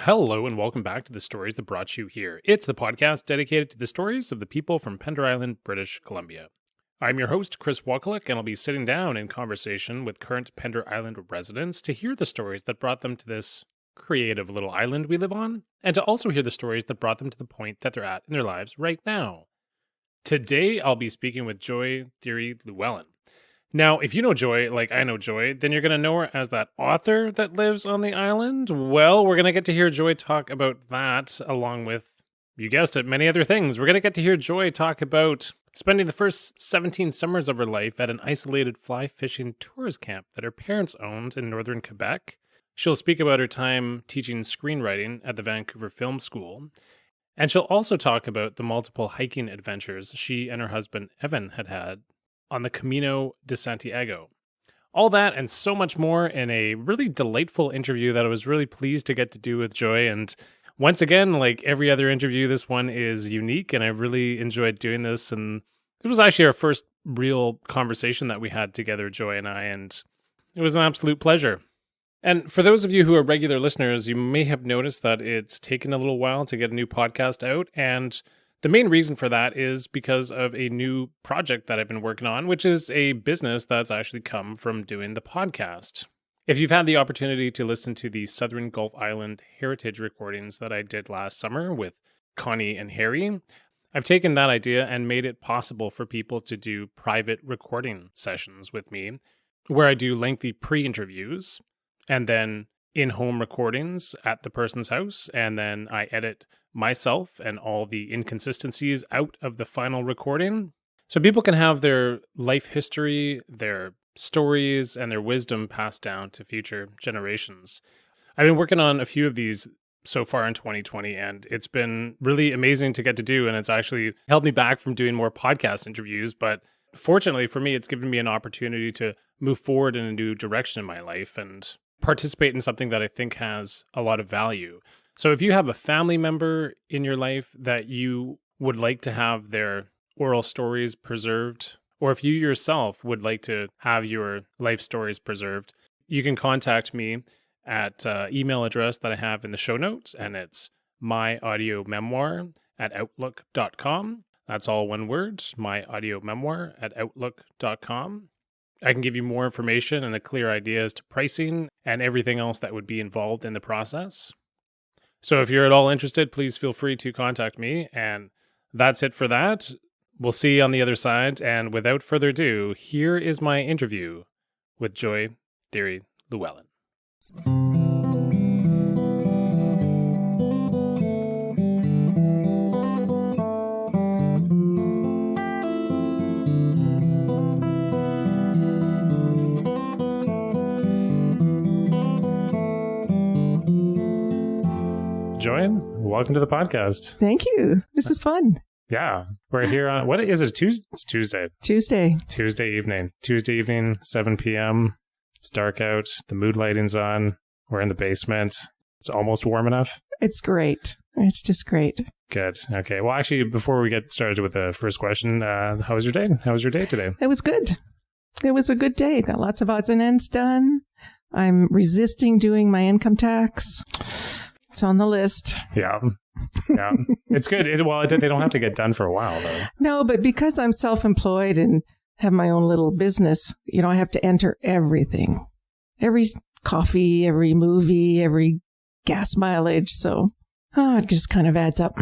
Hello and welcome back to the stories that brought you here. It's the podcast dedicated to the stories of the people from Pender Island, British Columbia. I'm your host, Chris Wakulik, and I'll be sitting down in conversation with current Pender Island residents to hear the stories that brought them to this creative little island we live on, and to also hear the stories that brought them to the point that they're at in their lives right now. Today, I'll be speaking with Thierry, Llewellyn. Now, if you know Joy, like I know Joy, then you're going to know her as that author that lives on the island. Well, we're going to get to hear Joy talk about that, along with, you guessed it, many other things. We're going to get to hear Joy talk about spending the first 17 summers of her life at an isolated fly fishing tourist camp that her parents owned in Northern Quebec. She'll speak about her time teaching screenwriting at the Vancouver Film School. And she'll also talk about the multiple hiking adventures she and her husband, Evan, had on the Camino de Santiago. All that and so much more in a really delightful interview that I was really pleased to get to do with Joy. And once again, like every other interview, this one is unique and I really enjoyed doing this. And it was actually our first real conversation that we had together, Joy and I, and it was an absolute pleasure. And for those of you who are regular listeners, you may have noticed that it's taken a little while to get a new podcast out, and the main reason for that is because of a new project that I've been working on, which is a business that's actually come from doing the podcast. If you've had the opportunity to listen to the Southern Gulf Island heritage recordings that I did last summer with Connie and Harry, I've taken that idea and made it possible for people to do private recording sessions with me, where I do lengthy pre-interviews and then in-home recordings at the person's house, and then I edit myself and all the inconsistencies out of the final recording. So people can have their life history, their stories, and their wisdom passed down to future generations. I've been working on a few of these so far in 2020, and it's been really amazing to get to do, and it's actually held me back from doing more podcast interviews, but fortunately for me, it's given me an opportunity to move forward in a new direction in my life and participate in something that I think has a lot of value. So if you have a family member in your life that you would like to have their oral stories preserved, or if you yourself would like to have your life stories preserved, you can contact me at email address that I have in the show notes, and it's myaudiomemoir@outlook.com. That's all one word, myaudiomemoir@outlook.com. I can give you more information and a clear idea as to pricing and everything else that would be involved in the process. So if you're at all interested, please feel free to contact me. And that's it for that. We'll see you on the other side. And without further ado, here is my interview with Thierry, Llewellyn. Joy, welcome to the podcast. Thank you. This is fun. Yeah, we're here on, what is it, Tuesday? It's Tuesday. Tuesday evening, 7 p.m. It's dark out. The mood lighting's on. We're in the basement. It's almost warm enough. It's great. It's just great. Good. Okay. Well, actually, before we get started with the first question, how was your day? How was your day today? It was good. It was a good day. Got lots of odds and ends done. I'm resisting doing my income tax. It's on the list. Yeah. It's good. They don't have to get done for a while, though. No, but because I'm self-employed and have my own little business, I have to enter everything. Every coffee, every movie, every gas mileage. So it just kind of adds up.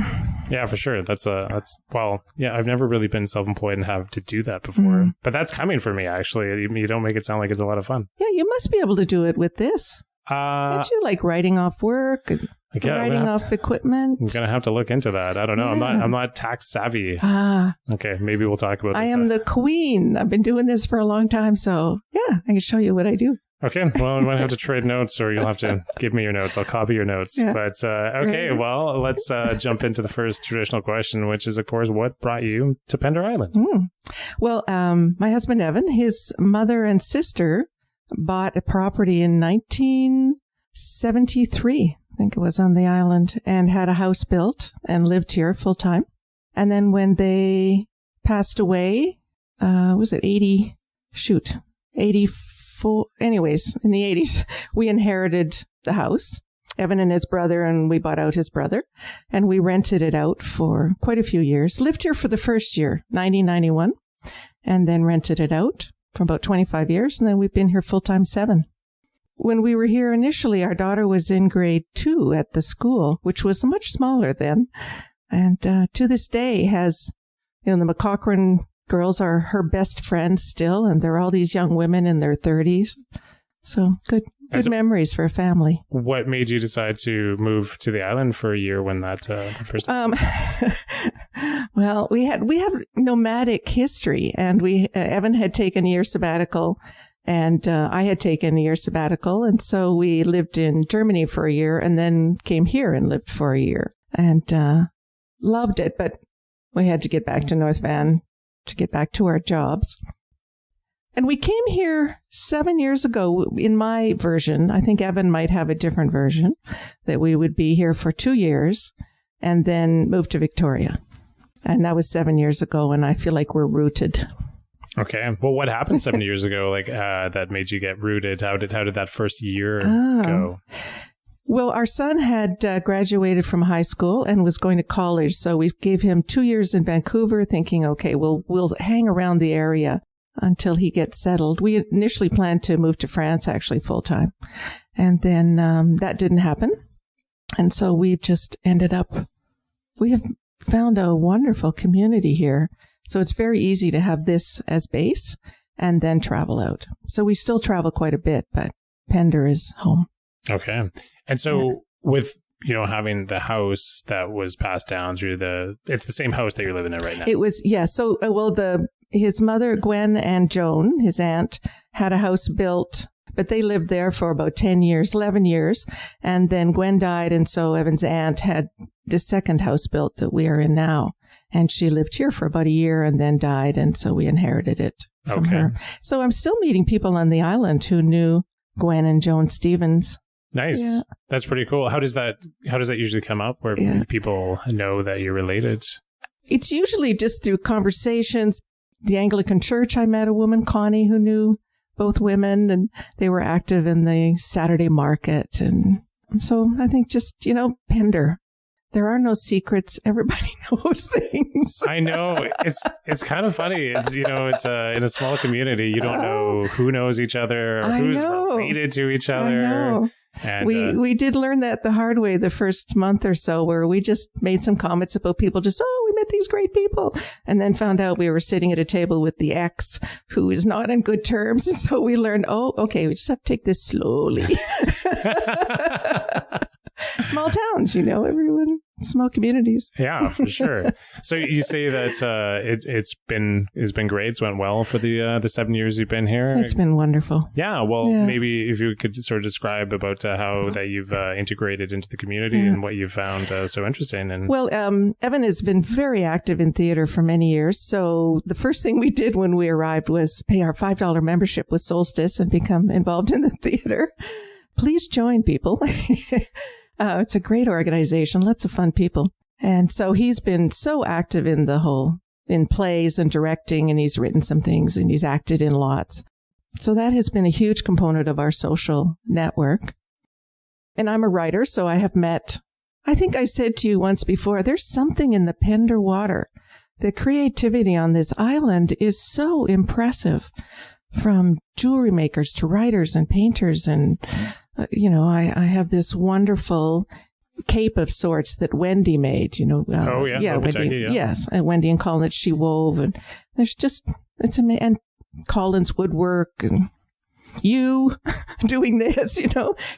Yeah, for sure. I've never really been self-employed and have to do that before. But that's coming for me, actually. You don't make it sound like it's a lot of fun. Yeah, you must be able to do it with this. Aren't you like writing off work and writing off equipment? I'm gonna have to look into that. I don't know. Yeah. I'm not tax savvy. Okay, maybe we'll talk about this. I am the queen. I've been doing this for a long time, so yeah, I can show you what I do. Okay, well, we might have to trade notes, or you'll have to give me your notes. I'll copy your notes. Yeah. But okay, well, let's jump into the first traditional question, which is, of course, what brought you to Pender Island? Well, my husband Evan, his mother and sister bought a property in 1973, I think it was, on the island, and had a house built and lived here full time. And then when they passed away, was it 84? Anyways, in the 80s, we inherited the house. Evan and his brother, and we bought out his brother, and we rented it out for quite a few years. Lived here for the first year, 1991, and then rented it out for about 25 years, and then we've been here full-time 7. When we were here initially, our daughter was in grade 2 at the school, which was much smaller then, and to this day has, the McCaughrean girls are her best friends still, and they're all these young women in their 30s. So good memories for a family. What made you decide to move to the island for a year when that first? Well, we have nomadic history, and Evan had taken a year sabbatical, and I had taken a year sabbatical, and so we lived in Germany for a year, and then came here and lived for a year, and loved it. But we had to get back to North Van to get back to our jobs. And we came here 7 years ago in my version. I think Evan might have a different version, that we would be here for 2 years and then move to Victoria. And that was 7 years ago, and I feel like we're rooted. Okay. Well, what happened 7 years ago, that made you get rooted? How did that first year go? Well, our son had graduated from high school and was going to college, so we gave him 2 years in Vancouver, thinking, okay, we'll hang around the area until he gets settled. We initially planned to move to France, actually, full-time. And then that didn't happen. And so we've just we have found a wonderful community here. So it's very easy to have this as base and then travel out. So we still travel quite a bit, but Pender is home. Okay. And so with, having the house that was passed down through it's the same house that you're living in right now. It was, yeah. So, his mother, Gwen, and Joan, his aunt, had a house built, but they lived there for about 11 years. And then Gwen died, and so Evan's aunt had the second house built that we are in now. And she lived here for about a year and then died, and so we inherited it from her. So I'm still meeting people on the island who knew Gwen and Joan Stevens. Nice. Yeah. That's pretty cool. How does that usually come up, where people know that you're related? It's usually just through conversations. The Anglican Church, I met a woman, Connie, who knew both women, and they were active in the Saturday market. And so I think just, Pender. There are no secrets. Everybody knows things. I know. It's kind of funny. It's, it's in a small community. You don't know who knows each other or who's related to each other. I know. And, we did learn that the hard way the first month or so, where we just made some comments about people we met these great people, and then found out we were sitting at a table with the ex who is not on good terms. And so we learned, okay, we just have to take this slowly. Small towns, everyone, small communities. Yeah, for sure. So you say that it's been great. It's went well for the 7 years you've been here. It's been wonderful. Yeah. Well, maybe if you could sort of describe about how that you've integrated into the community and what you've found so interesting. And well, Evan has been very active in theater for many years. So the first thing we did when we arrived was pay our $5 membership with Solstice and become involved in the theater. Please join, people. It's a great organization, lots of fun people. And so he's been so active in in plays and directing, and he's written some things and he's acted in lots. So that has been a huge component of our social network. And I'm a writer, so I think I said to you once before, there's something in the Pender water. The creativity on this island is so impressive, from jewelry makers to writers and painters. And I have this wonderful cape of sorts that Wendy made, Wendy, yes, and Wendy and Colin that she wove, and there's just, it's amazing. And Colin's woodwork, and you doing this,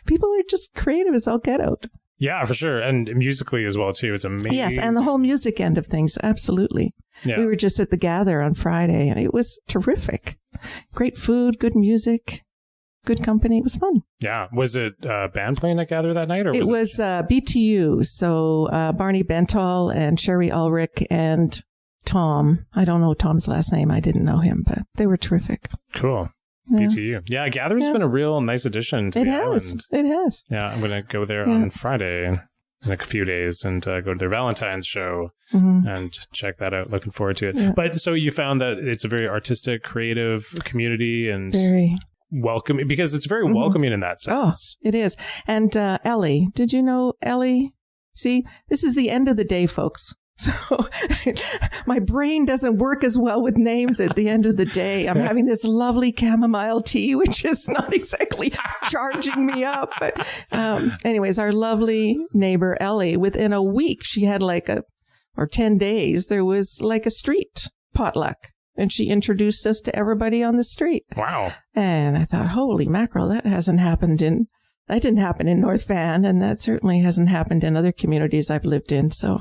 people are just creative as all get out. Yeah, for sure. And musically as well, too. It's amazing. Yes, and the whole music end of things, absolutely. Yeah. We were just at the Gather on Friday, and it was terrific. Great food, good music, good company. It was fun. Yeah. Was it band playing at Gather that night? Or it was BTU. So Barney Bentall and Sherry Ulrich and Tom. I don't know Tom's last name. I didn't know him, but they were terrific. Cool. Yeah. BTU. Yeah, Gather's been a real nice addition to the island. It has. Yeah, I'm going to go there on Friday in a few days and go to their Valentine's show and check that out. Looking forward to it. Yeah. But so you found that it's a very artistic, creative community, and very. welcoming, because it's very welcoming in that sense. Oh, it is. And Ellie, did you know Ellie? See, this is the end of the day, folks. So my brain doesn't work as well with names at the end of the day. I'm having this lovely chamomile tea, which is not exactly charging me up. But anyways, our lovely neighbor, Ellie, within a week, she had or 10 days, there was like a street potluck. And she introduced us to everybody on the street. Wow. And I thought, holy mackerel, that didn't happen in North Van. And that certainly hasn't happened in other communities I've lived in. So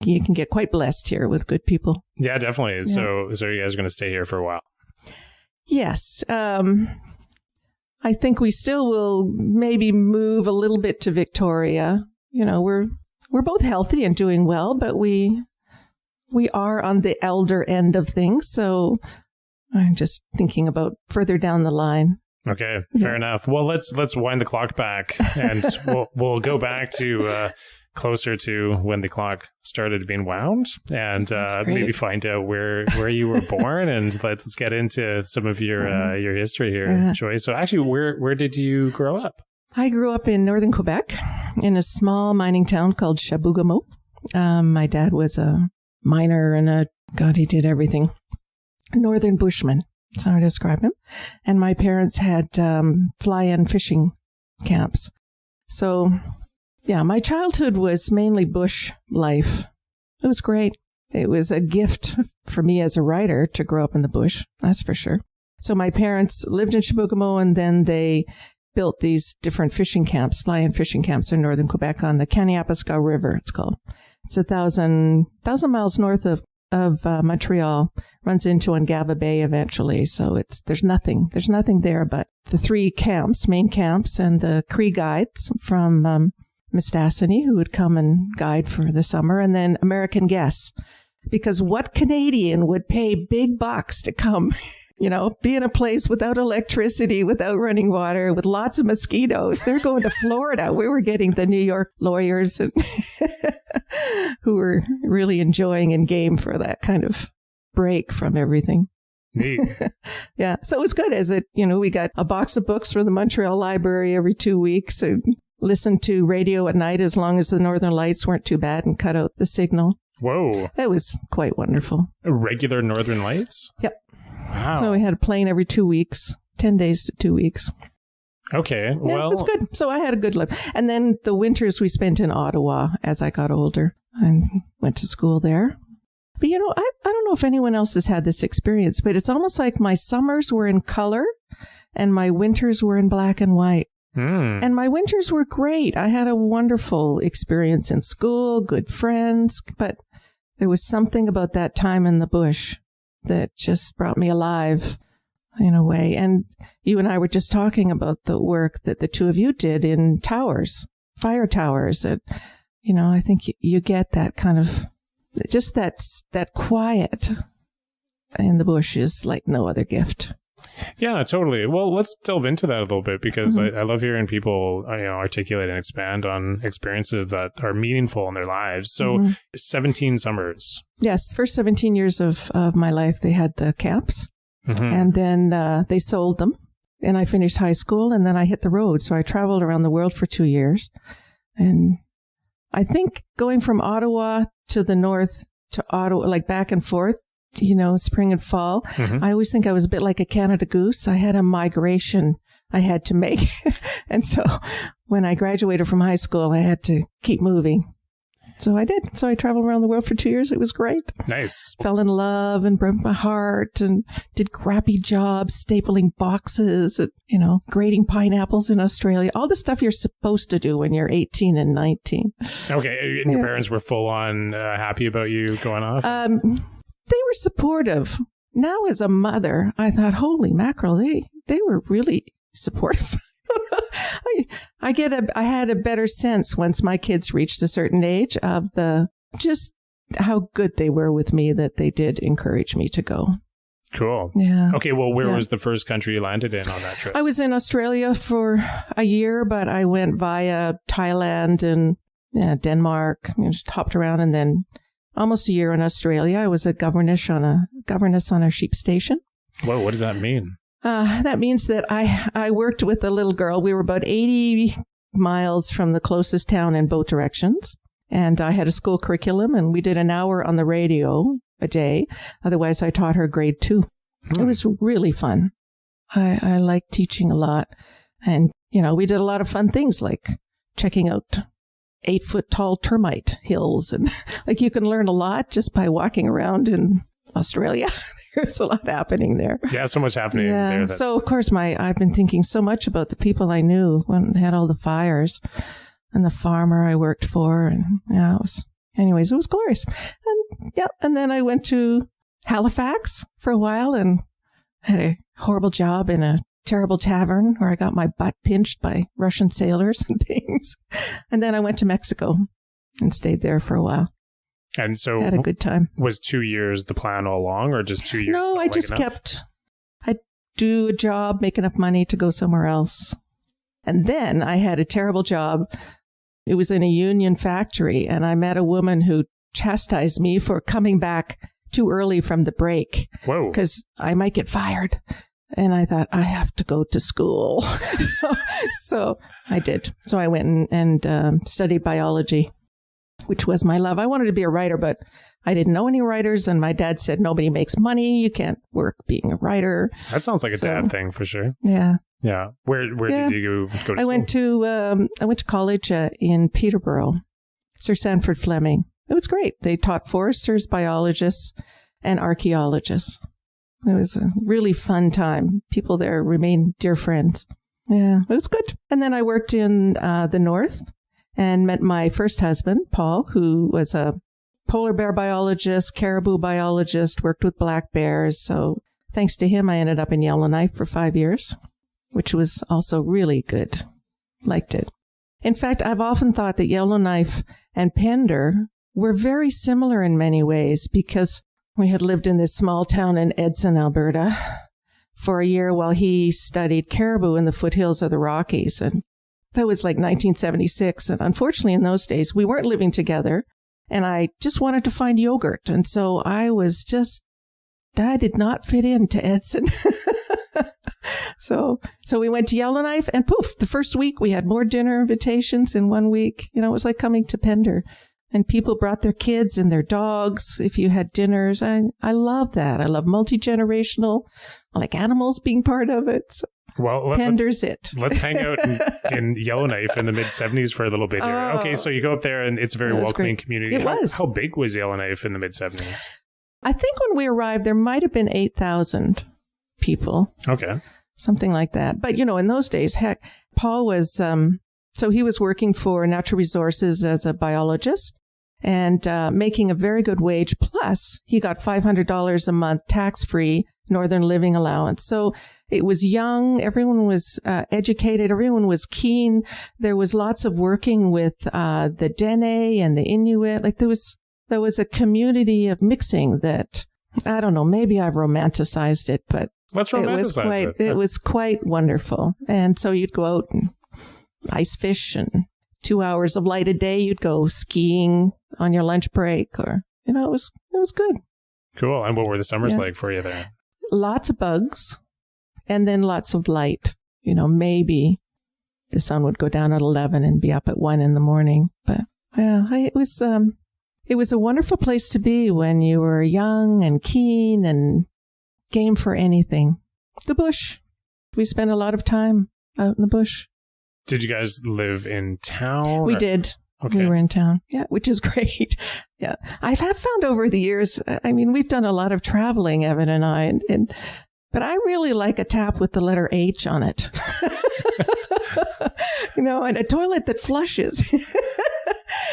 you can get quite blessed here with good people. Yeah, definitely. Yeah. So you guys are going to stay here for a while? Yes. I think we still will maybe move a little bit to Victoria. You know, we're both healthy and doing well, but we are on the elder end of things. So I'm just thinking about further down the line. Okay, fair enough. Well, let's wind the clock back, and we'll go back to closer to when the clock started being wound, and maybe find out where you were born, and let's get into some of your history here, Joy. So actually, where did you grow up? I grew up in Northern Quebec in a small mining town called Chibougamau. My dad was a miner and he did everything. Northern bushman, that's how I describe him. And my parents had fly-in fishing camps. So, yeah, my childhood was mainly bush life. It was great. It was a gift for me as a writer to grow up in the bush, that's for sure. So my parents lived in Chibougamau, and then they built these different fishing camps, fly-in fishing camps in Northern Quebec on the Kaniapasca River, it's called. It's 1,000 miles north of Montreal, runs into Ungava Bay eventually. So there's nothing there but the three main camps, and the Cree guides from Mistassini who would come and guide for the summer, and then American guests. Because what Canadian would pay big bucks to come, be in a place without electricity, without running water, with lots of mosquitoes? They're going to Florida. We were getting the New York lawyers and who were really enjoying and game for that kind of break from everything. Neat. Yeah. So it was good we got a box of books from the Montreal Library every 2 weeks, and listened to radio at night as long as the Northern Lights weren't too bad and cut out the signal. Whoa. It was quite wonderful. Regular Northern Lights? Yep. Wow. So we had a plane every 2 weeks, 10 days to 2 weeks. Okay. Yeah, well, it's good. So I had a good life. And then the winters we spent in Ottawa as I got older and went to school there. But, I don't know if anyone else has had this experience, but it's almost like my summers were in color and my winters were in black and white. And my winters were great. I had a wonderful experience in school, good friends, but there was something about that time in the bush that just brought me alive in a way. And you and I were just talking about the work that the two of you did in towers, fire towers. That, I think you get that kind of, just that quiet in the bush is like no other gift. Yeah, totally. Well, let's delve into that a little bit, because I love hearing people, articulate and expand on experiences that are meaningful in their lives. So 17 summers. Yes. First 17 years of my life, they had the camps, and then they sold them, and I finished high school, and then I hit the road. So I traveled around the world for 2 years. And I think going from Ottawa to the north to Ottawa, like back and forth, spring and fall. I always think I was a bit like a Canada goose. I had a migration I had to make. And so when I graduated from high school, I had to keep moving. So I did. So I traveled around the world for 2 years. It was great. Nice. Fell in love and broke my heart and did crappy jobs, stapling boxes, and, grading pineapples in Australia. All the stuff you're supposed to do when you're 18 and 19. Okay. And your parents were full on happy about you going off? They were supportive. Now, as a mother, I thought, holy mackerel, they were really supportive. I had a better sense once my kids reached a certain age of just how good they were with me, that they did encourage me to go. Cool. Yeah. Okay. Well, where was the first country you landed in on that trip? I was in Australia for a year, but I went via Thailand and Denmark. Just hopped around, and then almost a year in Australia. I was a governess on a sheep station. Whoa, what does that mean? That means that I worked with a little girl. We were about 80 miles from the closest town in both directions. And I had a school curriculum, and we did an hour on the radio a day. Otherwise, I taught her grade 2. It was really fun. I liked teaching a lot. And, we did a lot of fun things like checking out 8-foot-tall termite hills. And you can learn a lot just by walking around in Australia. There's a lot happening there. Yeah, so much happening there. So, of course, I've been thinking so much about the people I knew when they had all the fires and the farmer I worked for. And, it was glorious. And then I went to Halifax for a while and had a horrible job in a terrible tavern where I got my butt pinched by Russian sailors and things. And then I went to Mexico and stayed there for a while. And so had a good time. Was 2 years the plan all along, or just 2 years? No, I just I'd do a job, make enough money to go somewhere else. And then I had a terrible job. It was in a union factory, and I met a woman who chastised me for coming back too early from the break. Whoa. Because I might get fired. And I thought, I have to go to school. So I did. So I went and studied biology, which was my love. I wanted to be a writer, but I didn't know any writers. And my dad said, nobody makes money. You can't work being a writer. That sounds like a dad thing for sure. Yeah. Yeah. Where did you go to school? I went to college in Peterborough, Sir Sanford Fleming. It was great. They taught foresters, biologists, and archaeologists. It was a really fun time. People there remained dear friends. Yeah, it was good. And then I worked in the north and met my first husband, Paul, who was a polar bear biologist, caribou biologist, worked with black bears. So thanks to him, I ended up in Yellowknife for 5 years, which was also really good. Liked it. In fact, I've often thought that Yellowknife and Pender were very similar in many ways because we had lived in this small town in Edson, Alberta, for a year while he studied caribou in the foothills of the Rockies. And that was like 1976. And unfortunately, in those days, we weren't living together. And I just wanted to find yogurt. And so I did not fit into Edson. So we went to Yellowknife, and poof, the first week we had more dinner invitations in 1 week. It was like coming to Pender. And people brought their kids and their dogs if you had dinners. I love that. I love multi-generational, I like animals being part of it. So well, Pender's it. Let's hang out in Yellowknife in the mid-70s for a little bit here. Okay, so you go up there and it's a very welcoming community. It was. How big was Yellowknife in the mid-70s? I think when we arrived, there might have been 8,000 people. Okay. Something like that. But, in those days, heck, Paul was, so he was working for Natural Resources as a biologist and making a very good wage. Plus, he got $500 a month tax-free Northern Living Allowance. So it was young. Everyone was educated. Everyone was keen. There was lots of working with the Dene and the Inuit. Like there was a community of mixing that, I don't know, maybe I've romanticized it, but let's romanticize it. It was quite wonderful. And so you'd go out and ice fish, and 2 hours of light a day, you'd go skiing on your lunch break, or, it was good. Cool. And what were the summers like for you there? Lots of bugs, and then lots of light. Maybe the sun would go down at 11 and be up at 1 in the morning. But yeah, it was a wonderful place to be when you were young and keen and game for anything. The bush. We spent a lot of time out in the bush. Did you guys live in town? We did. Okay. We were in town. Yeah, which is great. Yeah. I have found over the years, we've done a lot of traveling, Evan and I, but I really like a tap with the letter H on it. And a toilet that flushes.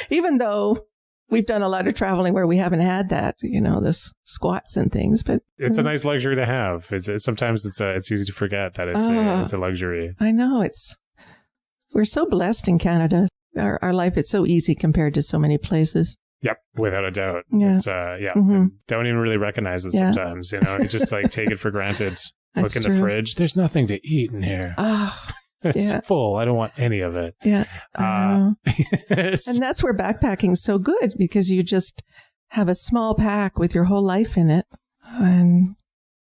Even though we've done a lot of traveling where we haven't had that, the squats and things, but it's a nice luxury to have. Sometimes it's easy to forget that it's a luxury. I know we're so blessed in Canada. Our life is so easy compared to so many places. Yep, without a doubt. Yeah. It's, don't even really recognize it sometimes, You just take it for granted. Look in the fridge. There's nothing to eat in here. Oh, it's full. I don't want any of it. Yeah. And that's where backpacking's so good, because you just have a small pack with your whole life in it. And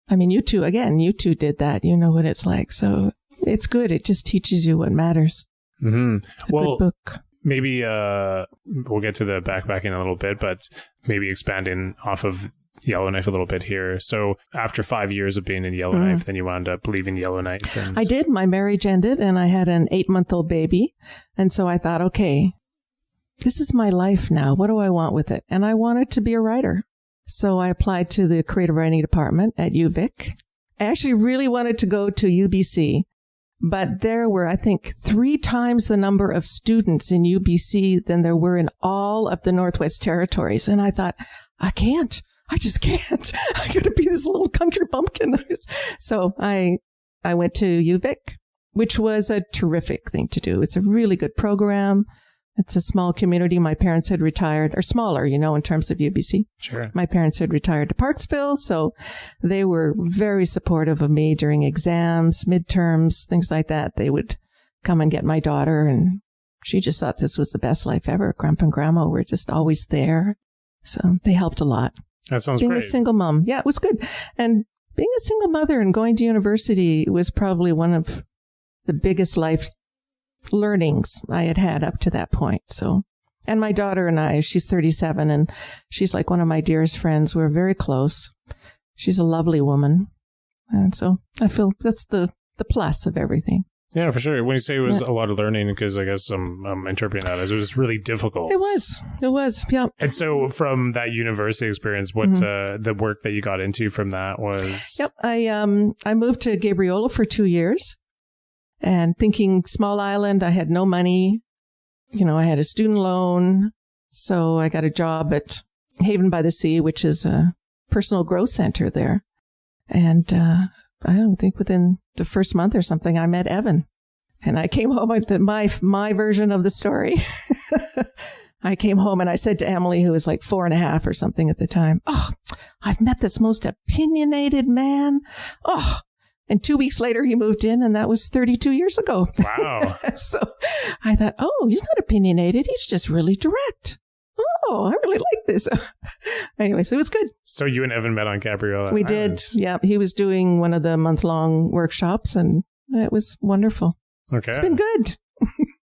I mean, you two did that. You know what it's like. So it's good. It just teaches you what matters. Mm-hmm. Good book. Maybe we'll get to the backpacking a little bit, but maybe expanding off of Yellowknife a little bit here. So after 5 years of being in Yellowknife, then you wound up leaving Yellowknife. And... I did. My marriage ended and I had an 8-month-old baby. And so I thought, okay, this is my life now. What do I want with it? And I wanted to be a writer. So I applied to the creative writing department at UVic. I actually really wanted to go to UBC, but there were, I think, 3 times the number of students in UBC than there were in all of the Northwest Territories. And I thought, I just can't. I got to be this little country bumpkin. So I went to UVic, which was a terrific thing to do. It's a really good program. It's a small community. My parents had retired, or smaller, in terms of UBC. Sure. My parents had retired to Parksville, so they were very supportive of me during exams, midterms, things like that. They would come and get my daughter, and she just thought this was the best life ever. Grandpa and Grandma were just always there. So they helped a lot. That sounds great. Being a single mom. Yeah, it was good. And being a single mother and going to university was probably one of the biggest life learnings I had up to that point. So, and my daughter and I, she's 37 and she's like one of my dearest friends. We're very close. She's a lovely woman. And so I feel that's the plus of everything. Yeah, for sure. When you say it was a lot of learning, because I guess I'm interpreting that as it was really difficult. It was. Yeah. And so from that university experience, what the work that you got into from that was? Yep. I moved to Gabriola for 2 years. And thinking small island, I had no money. I had a student loan. So I got a job at Haven by the Sea, which is a personal growth center there. And I don't think within the first month or something, I met Evan. And I came home with my version of the story. I came home and I said to Emily, who was like 4.5 or something at the time, "Oh, I've met this most opinionated man. Oh." And 2 weeks later, he moved in, and that was 32 years ago. Wow. So I thought, oh, he's not opinionated. He's just really direct. Oh, I really like this. Anyways, it was good. So you and Evan met on Gabriola We Island. did. Yeah. He was doing one of the month-long workshops, and it was wonderful. Okay. It's been good.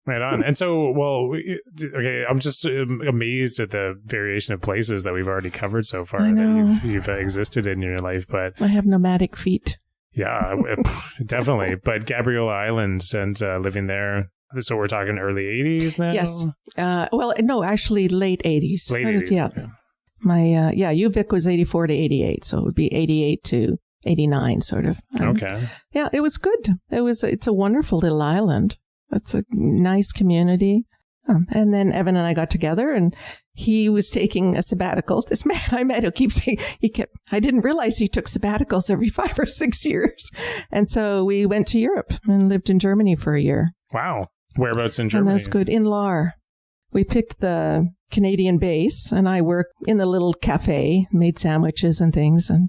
Right on. And so, okay, I'm just amazed at the variation of places that we've already covered so far that you've existed in your life. But I have nomadic feet. Yeah, definitely. But Gabriola Island and living there. So we're talking early 80s now? Yes. Well, no, actually late 80s. Late 80s. Yeah. Okay. My, UVic was 84 to 88. So it would be 88 to 89 sort of. Okay. Yeah, it was good. It's a wonderful little island. It's a nice community. And then Evan and I got together and he was taking a sabbatical. This man I met who I didn't realize he took sabbaticals every 5 or 6 years. And so we went to Europe and lived in Germany for a year. Wow. Whereabouts in Germany? And that's good. In Lahr. We picked the Canadian base and I worked in the little cafe, made sandwiches and things. And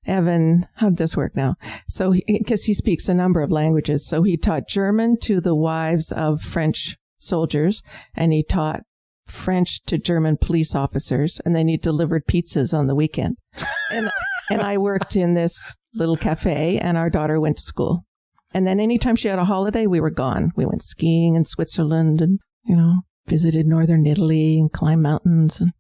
Evan, how did this work now? So, because he speaks a number of languages. So he taught German to the wives of French soldiers, and he taught French to German police officers, and then he delivered pizzas on the weekend. And I worked in this little cafe, and our daughter went to school. And then anytime she had a holiday, we were gone. We went skiing in Switzerland and, visited northern Italy and climbed mountains. And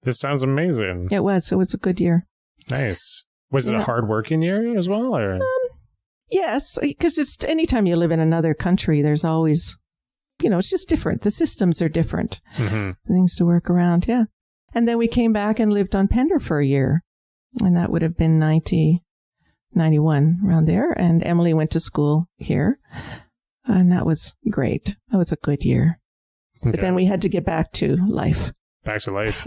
this sounds amazing. It was a good year. Nice. Was it a hard-working year as well? Or? Yes, because it's anytime you live in another country, there's always... it's just different. The systems are different. Mm-hmm. Things to work around, yeah. And then we came back and lived on Pender for a year. And that would have been 91, around there. And Emily went to school here. And that was great. That was a good year. Okay. But then we had to get back to life. Back to life.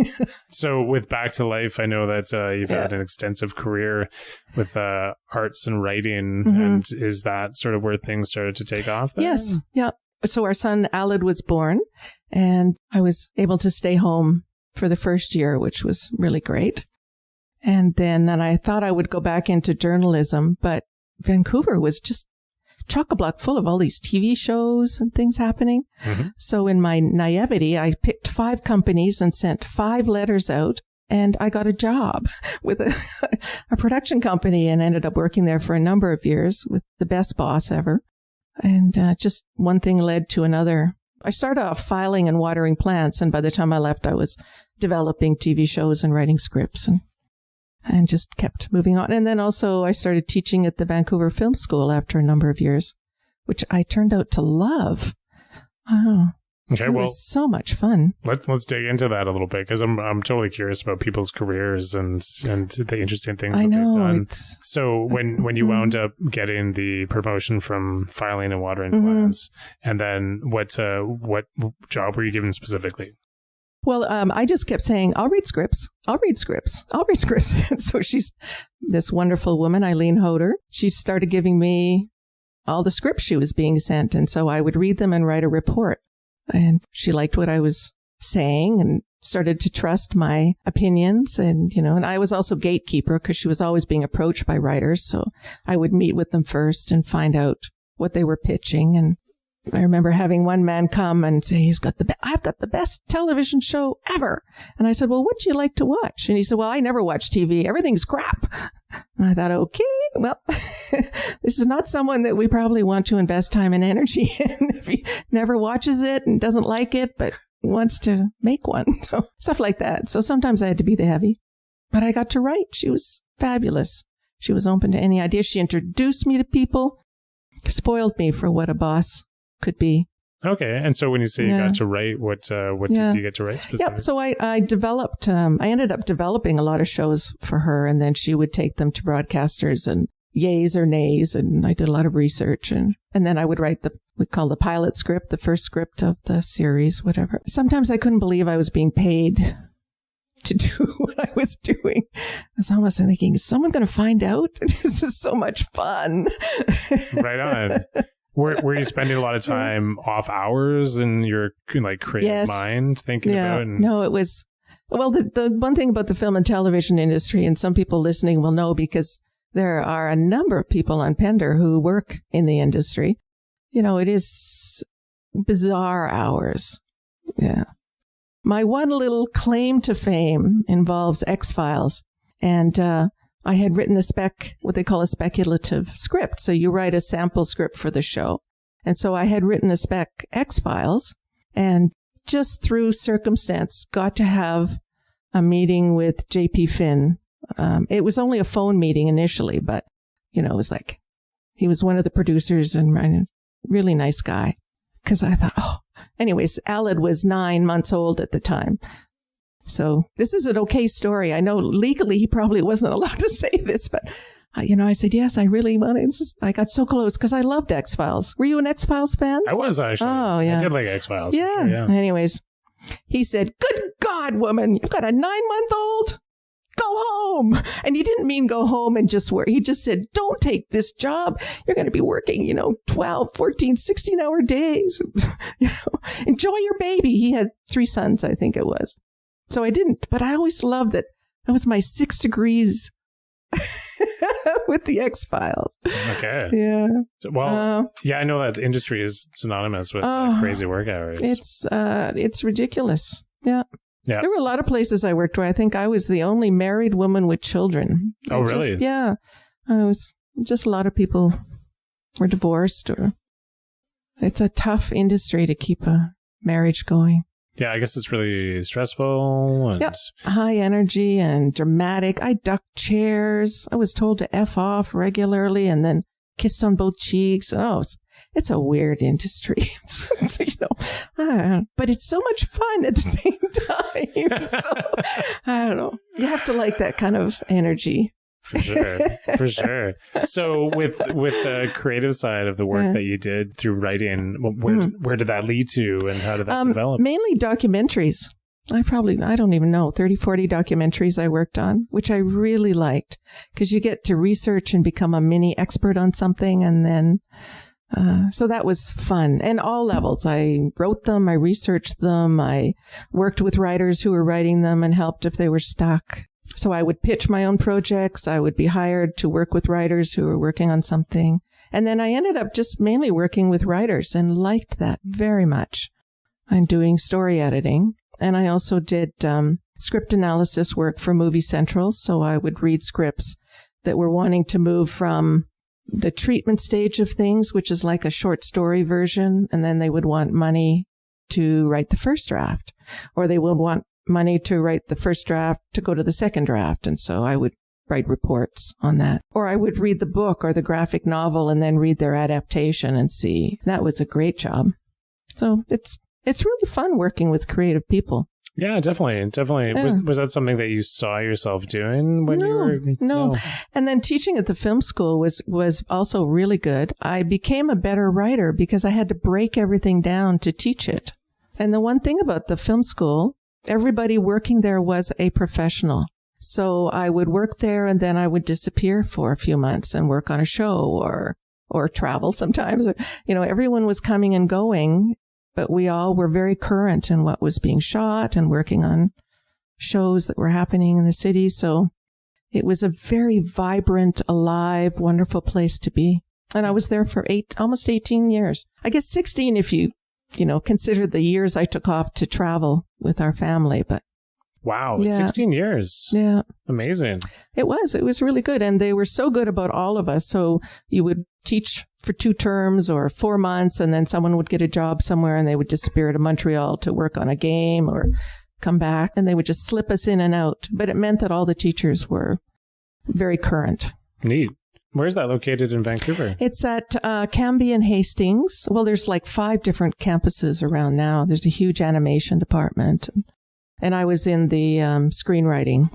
So with Back to Life, I know that you've had an extensive career with arts and writing. Mm-hmm. And is that sort of where things started to take off then? Yes, yeah. So our son, Aled, was born, and I was able to stay home for the first year, which was really great. And then I thought I would go back into journalism, but Vancouver was just chock-a-block full of all these TV shows and things happening. Mm-hmm. So in my naivety, I picked 5 companies and sent 5 letters out and I got a job with a production company and ended up working there for a number of years with the best boss ever. And just one thing led to another. I started off filing and watering plants, and by the time I left, I was developing TV shows and writing scripts and just kept moving on. And then also I started teaching at the Vancouver Film School after a number of years, which I turned out to love. Oh, okay, it was so much fun. Let's dig into that a little bit, because I'm totally curious about people's careers and the interesting things that they've done. So when you wound up getting the promotion from filing and watering plants, and then what job were you given specifically? Well, I just kept saying, I'll read scripts. And so she's this wonderful woman, Eileen Hoder. She started giving me all the scripts she was being sent. And so I would read them and write a report. And she liked what I was saying and started to trust my opinions. And, and I was also gatekeeper because she was always being approached by writers. So I would meet with them first and find out what they were pitching. And I remember having one man come and say, I've got the best television show ever. And I said, well, what do you like to watch? And he said, well, I never watch TV. Everything's crap. And I thought, okay, well, this is not someone that we probably want to invest time and energy in. If he never watches it and doesn't like it, but wants to make one. So stuff like that. So sometimes I had to be the heavy, but I got to write. She was fabulous. She was open to any idea. She introduced me to people, spoiled me for what a boss could be. Okay. And so when you say you got to write, what did you get to write specifically? Yeah. So I developed, I ended up developing a lot of shows for her, and then she would take them to broadcasters and yays or nays. And I did a lot of research, and then I would write we call the pilot script, the first script of the series, whatever. Sometimes I couldn't believe I was being paid to do what I was doing. I was almost thinking, is someone going to find out? This is so much fun. Right on. Were you spending a lot of time off hours in your creative mind thinking about it? No, it was, well, the one thing about the film and television industry, and some people listening will know because there are a number of people on Pender who work in the industry. It is bizarre hours. Yeah. My one little claim to fame involves X-Files, and I had written what they call a speculative script. So you write a sample script for the show. And so I had written a spec X-Files, and just through circumstance got to have a meeting with J.P. Finn. It was only a phone meeting initially, but, it was like, he was one of the producers and a really nice guy. Because I thought, anyways, Aled was 9 months old at the time. So this is an okay story. I know legally he probably wasn't allowed to say this, but, I said, yes, I really wanted. I got so close because I loved X-Files. Were you an X-Files fan? I was, actually. Oh, yeah. I did like X-Files. Yeah. Sure, yeah. Anyways, he said, good God, woman, you've got a 9-month-old? Go home. And he didn't mean go home and just work. He just said, don't take this job. You're going to be working, 12, 14, 16-hour days. Enjoy your baby. He had 3 sons, I think it was. So I didn't, but I always loved that was my 6 degrees with the X-Files. Okay. Yeah. Well, I know that the industry is synonymous with crazy work hours. It's ridiculous. Yeah. Yeah. There were a lot of places I worked where I think I was the only married woman with children. Oh, really? Yeah. I was just a lot of people were divorced, or it's a tough industry to keep a marriage going. Yeah, I guess it's really stressful. And... Yep. High energy and dramatic. I ducked chairs. I was told to F off regularly and then kissed on both cheeks. Oh, it's a weird industry. But it's so much fun at the same time. So, I don't know. You have to like that kind of energy. For sure. So with the creative side of the work that you did through writing, where did that lead to, and how did that develop? Mainly documentaries. I don't even know, 30, 40 documentaries I worked on, which I really liked, because you get to research and become a mini expert on something. And then, so that was fun. And all levels. I wrote them, I researched them, I worked with writers who were writing them and helped if they were stuck. So I would pitch my own projects. I would be hired to work with writers who were working on something. And then I ended up just mainly working with writers and liked that very much. I'm doing story editing. And I also did script analysis work for Movie Central. So I would read scripts that were wanting to move from the treatment stage of things, which is like a short story version, and then they would want money to write the first draft, or they would want money to write the first draft to go to the second draft. And so I would write reports on that. Or I would read the book or the graphic novel and then read their adaptation and see. That was a great job. So it's really fun working with creative people. Yeah, definitely. Yeah. Was that something that you saw yourself doing when you were? No. And then teaching at the film school was also really good. I became a better writer because I had to break everything down to teach it. And the one thing about the film school, everybody working there was a professional. So I would work there and then I would disappear for a few months and work on a show or travel sometimes. Everyone was coming and going, but we all were very current in what was being shot and working on shows that were happening in the city. So it was a very vibrant, alive, wonderful place to be. And I was there for almost 18 years. I guess 16 if you consider the years I took off to travel with our family, but wow, yeah. 16 years. Yeah. Amazing. It was really good. And they were so good about all of us. So you would teach for 2 terms or 4 months, and then someone would get a job somewhere and they would disappear to Montreal to work on a game or come back, and they would just slip us in and out. But it meant that all the teachers were very current. Neat. Where's that located in Vancouver? It's at Cambie and Hastings. Well, there's like 5 different campuses around now. There's a huge animation department. And I was in the screenwriting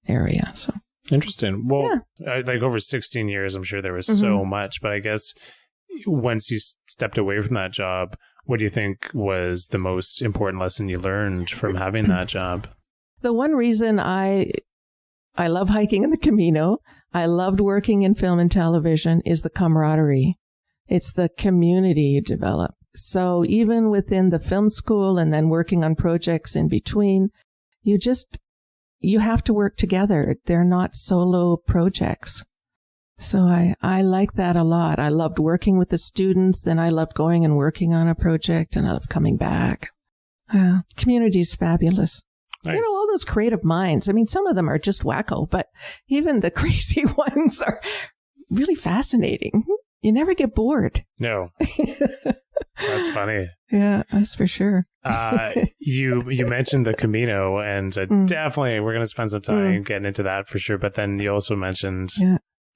area. So interesting. Well, like over 16 years, I'm sure there was so much. But I guess once you stepped away from that job, what do you think was the most important lesson you learned from having that job? The one reason I love hiking in the Camino, I loved working in film and television, is the camaraderie. It's the community you develop. So even within the film school and then working on projects in between, you have to work together. They're not solo projects. So I like that a lot. I loved working with the students. Then I loved going and working on a project, and I loved coming back. Community is fabulous. Nice. All those creative minds. I mean, some of them are just wacko, but even the crazy ones are really fascinating. You never get bored. No. That's funny. Yeah, that's for sure. You mentioned the Camino, and definitely we're going to spend some time getting into that for sure. But then you also mentioned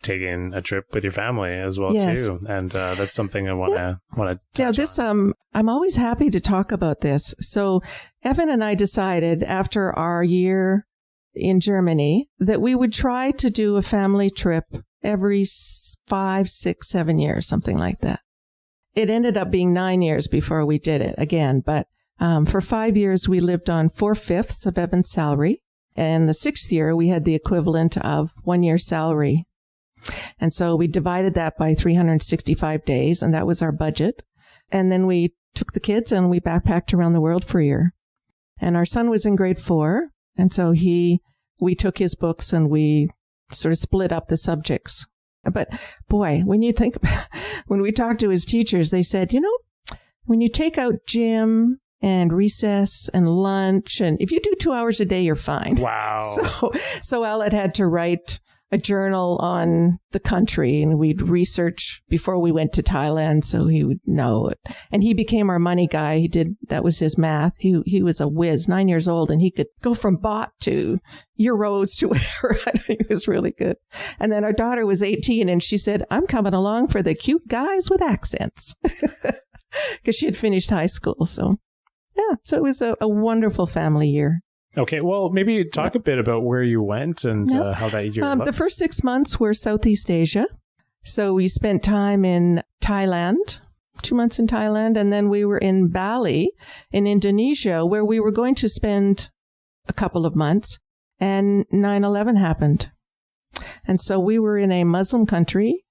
taking a trip with your family as well too, and that's something I want to. Yeah, this I'm always happy to talk about this. So Evan and I decided after our year in Germany that we would try to do a family trip every 5, 6, 7 years, something like that. It ended up being 9 years before we did it again, but for 5 years we lived on 4/5 of Evan's salary, and the 6th year we had the equivalent of 1 year's salary. And so we divided that by 365 days, and that was our budget. And then we took the kids and we backpacked around the world for a year. And our son was in grade 4, and so we took his books and we sort of split up the subjects. But boy, when you think about, when we talked to his teachers, they said, when you take out gym and recess and lunch, and if you do 2 hours a day, you're fine. Wow. So Aled had to write a journal on the country, and we'd research before we went to Thailand, so he would know it. And he became our money guy. That was his math. He was a whiz, 9 years old, and he could go from baht to euros to whatever. He was really good. And then our daughter was 18, and she said, I'm coming along for the cute guys with accents, because she had finished high school. So it was a wonderful family year. Okay, well, maybe talk a bit about where you went and how that year looked. The first 6 months were Southeast Asia. So we spent time in Thailand, 2 months in Thailand, and then we were in Bali in Indonesia, where we were going to spend a couple of months, and 9/11 happened. And so we were in a Muslim country,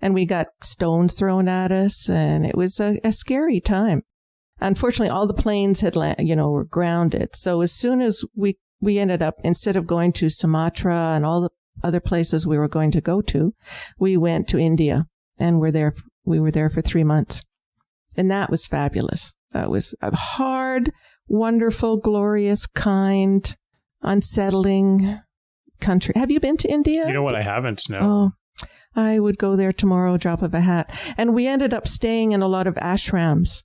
and we got stones thrown at us, and it was a scary time. Unfortunately, all the planes had were grounded. So as soon as we ended up, instead of going to Sumatra and all the other places we were going to go to, we went to India, and we were there for 3 months. And that was fabulous. That was a hard, wonderful, glorious, kind, unsettling country. Have you been to India? You know what? I haven't, no. Oh, I would go there tomorrow, drop of a hat. And we ended up staying in a lot of ashrams.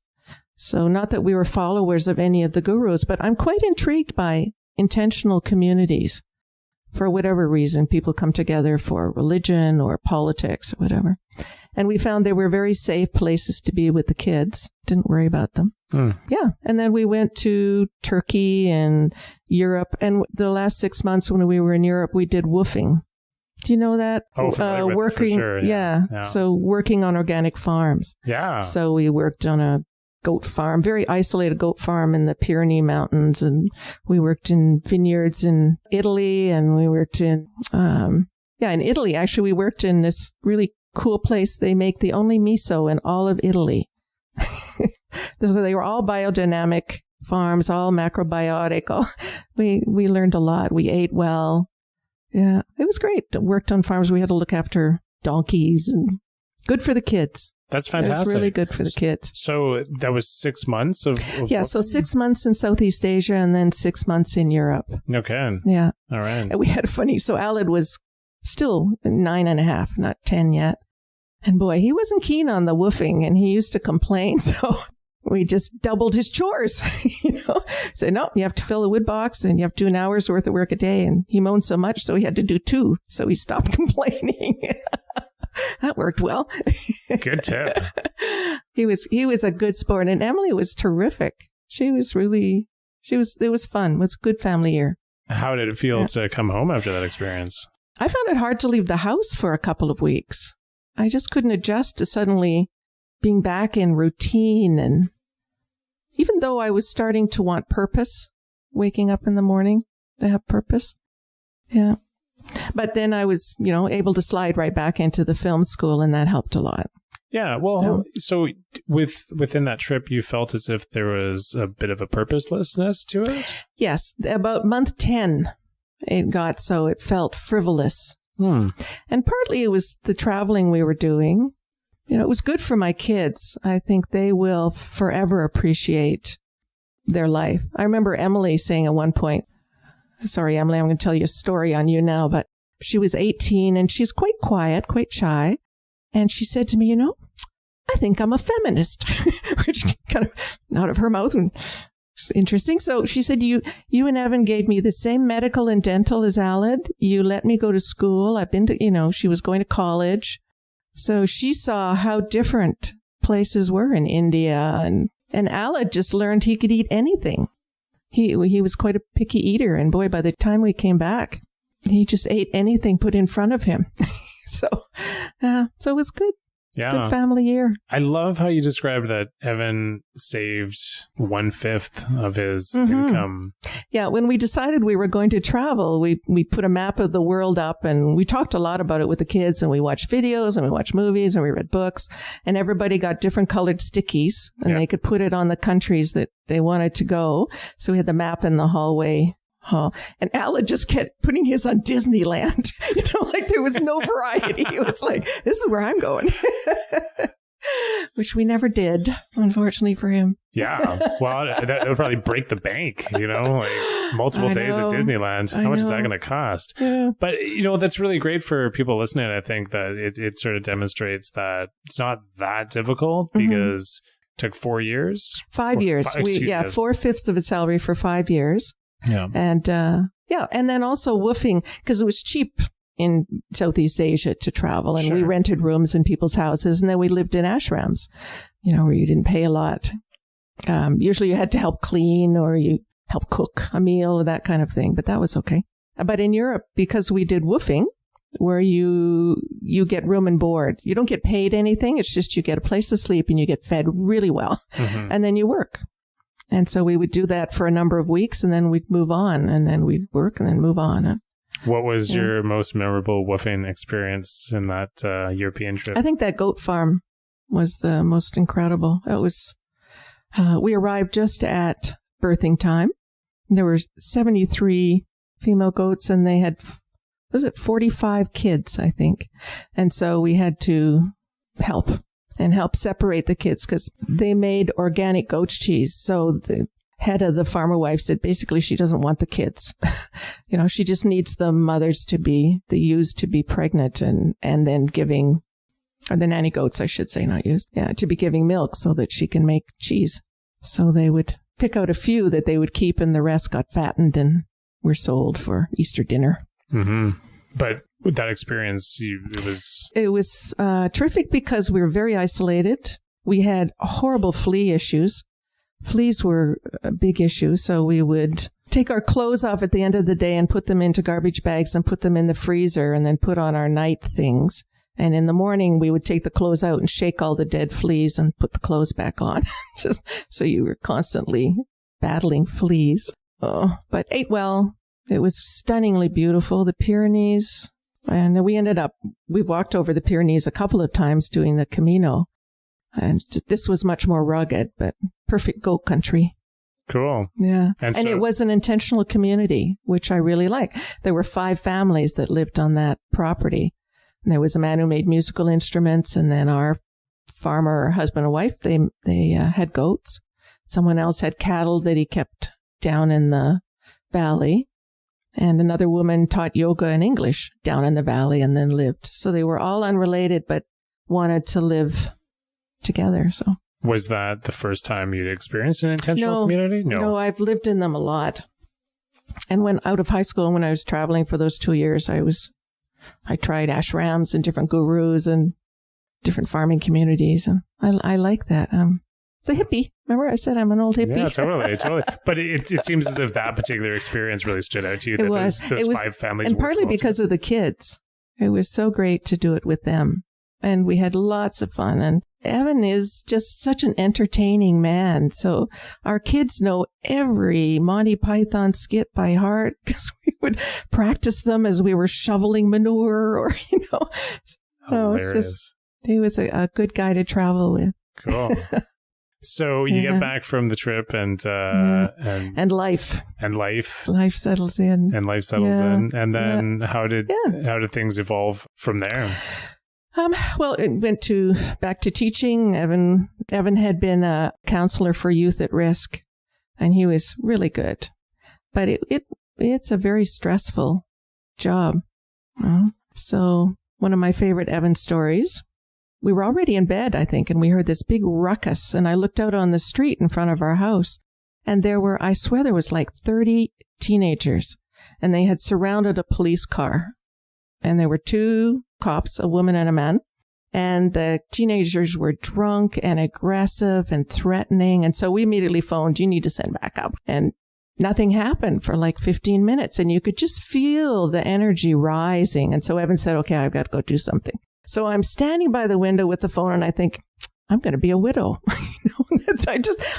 So not that we were followers of any of the gurus, but I'm quite intrigued by intentional communities. For whatever reason, people come together for religion or politics or whatever. And we found they were very safe places to be with the kids. Didn't worry about them. Yeah. And then we went to Turkey and Europe. And the last 6 months when we were in Europe, we did woofing. Do you know that? Oh, working, for sure. Yeah. So working on organic farms. Yeah. So we worked on a goat farm, very isolated goat farm in the Pyrenees Mountains. And we worked in vineyards in Italy, and we worked in Italy. Actually, we worked in this really cool place. They make the only miso in all of Italy. They were all biodynamic farms, all macrobiotic. We learned a lot. We ate well. Yeah, it was great. Worked on farms. We had to look after donkeys, and good for the kids. That's fantastic. It's really good for the kids. So that was 6 months of yeah, so 6 months in Southeast Asia and then 6 months in Europe. Okay. Yeah. All right. And we had funny. So Aled was still 9.5, not 10 yet. And boy, he wasn't keen on the woofing, and he used to complain. So we just doubled his chores, Said, no, you have to fill the wood box and you have to do an hour's worth of work a day. And he moaned so much, so he had to do 2. So he stopped complaining. That worked well. Good tip. He was a good sport, and Emily was terrific. It was fun. It was a good family year. How did it feel to come home after that experience? I found it hard to leave the house for a couple of weeks. I just couldn't adjust to suddenly being back in routine, and even though I was starting to want purpose, waking up in the morning to have purpose. Yeah. But then I was, able to slide right back into the film school, and that helped a lot. Yeah. Well, so within that trip, you felt as if there was a bit of a purposelessness to it? Yes. About month 10, it got so it felt frivolous. And partly it was the traveling we were doing. It was good for my kids. I think they will forever appreciate their life. I remember Emily saying at one point, sorry, Emily, I'm going to tell you a story on you now, but she was 18 and she's quite quiet, quite shy. And she said to me, I think I'm a feminist, which kind of out of her mouth. And it's interesting. So she said, you and Evan gave me the same medical and dental as Aled. You let me go to school. I've been to, she was going to college. So she saw how different places were in India. And Aled just learned he could eat anything. He was quite a picky eater, and boy, by the time we came back, he just ate anything put in front of him. So it was good. Yeah. Good family year. I love how you described that Evan saved 1/5 of his income. Yeah, when we decided we were going to travel, we put a map of the world up, and we talked a lot about it with the kids, and we watched videos and we watched movies and we read books, and everybody got different colored stickies, and they could put it on the countries that they wanted to go. So we had the map in the hallway. And Aled just kept putting his on Disneyland, like there was no variety. It was like, this is where I'm going, which we never did, unfortunately for him. Yeah. Well, that would probably break the bank, like multiple days at Disneyland. How much is that going to cost? Yeah. But, that's really great for people listening. I think that it sort of demonstrates that it's not that difficult because it took 4 years. 5 years. 4/5 of his salary for 5 years. Yeah. And, and then also woofing, because it was cheap in Southeast Asia to travel, and we rented rooms in people's houses, and then we lived in ashrams, where you didn't pay a lot. Usually you had to help clean or you help cook a meal or that kind of thing, but that was okay. But in Europe, because we did woofing, where you get room and board, you don't get paid anything. It's just you get a place to sleep and you get fed really well, and then you work. And so we would do that for a number of weeks, and then we'd move on, and then we'd work and then move on. What was your most memorable woofing experience in that European trip? I think that goat farm was the most incredible. It was, we arrived just at birthing time. There were 73 female goats, and they had, 45 kids, I think. And so we had to help separate the kids because they made organic goat's cheese. So head of the farmer wife said basically she doesn't want the kids. She just needs the mothers the ewes to be pregnant and then giving, or the nanny goats, I should say, not ewes, to be giving milk so that she can make cheese. So they would pick out a few that they would keep, and the rest got fattened and were sold for Easter dinner. Mm-hmm. But with that experience, it was terrific because we were very isolated. We had horrible flea issues. Fleas were a big issue, so we would take our clothes off at the end of the day and put them into garbage bags and put them in the freezer and then put on our night things. And in the morning, we would take the clothes out and shake all the dead fleas and put the clothes back on. Just so you were constantly battling fleas. But ate well. It was stunningly beautiful. The Pyrenees. And we walked over the Pyrenees a couple of times doing the Camino. And this was much more rugged, but perfect goat country. Cool. Yeah. And it was an intentional community, which I really like. There were 5 families that lived on that property. And there was a man who made musical instruments, and then our farmer, husband and wife, they had goats. Someone else had cattle that he kept down in the valley. And another woman taught yoga and English down in the valley and then lived. So they were all unrelated, but wanted to live together. So was that the first time you'd experienced an intentional community? No, I've lived in them a lot. And when out of high school, when I was traveling for those 2 years, I tried ashrams and different gurus and different farming communities. And I like that. The hippie. Remember I said I'm an old hippie? Yeah, totally. But it seems as if that particular experience really stood out to you. Those 5 families. And partly because of the kids. It was so great to do it with them. And we had lots of fun. And Evan is just such an entertaining man. So our kids know every Monty Python skit by heart because we would practice them as we were shoveling manure or, he was a good guy to travel with. Cool. So you get back from the trip and life settles in. And then how did things evolve from there? Well, it went back to teaching. Evan had been a counselor for youth at risk, and he was really good. But it's a very stressful job. So one of my favorite Evan stories, we were already in bed, I think, and we heard this big ruckus, and I looked out on the street in front of our house, and there was like 30 teenagers, and they had surrounded a police car, and there were 2 cops, a woman and a man, and the teenagers were drunk and aggressive and threatening, and so we immediately phoned, you need to send backup, and nothing happened for like 15 minutes, and you could just feel the energy rising, and so Evan said, okay, I've got to go do something. So I'm standing by the window with the phone, and I think, I'm going to be a widow.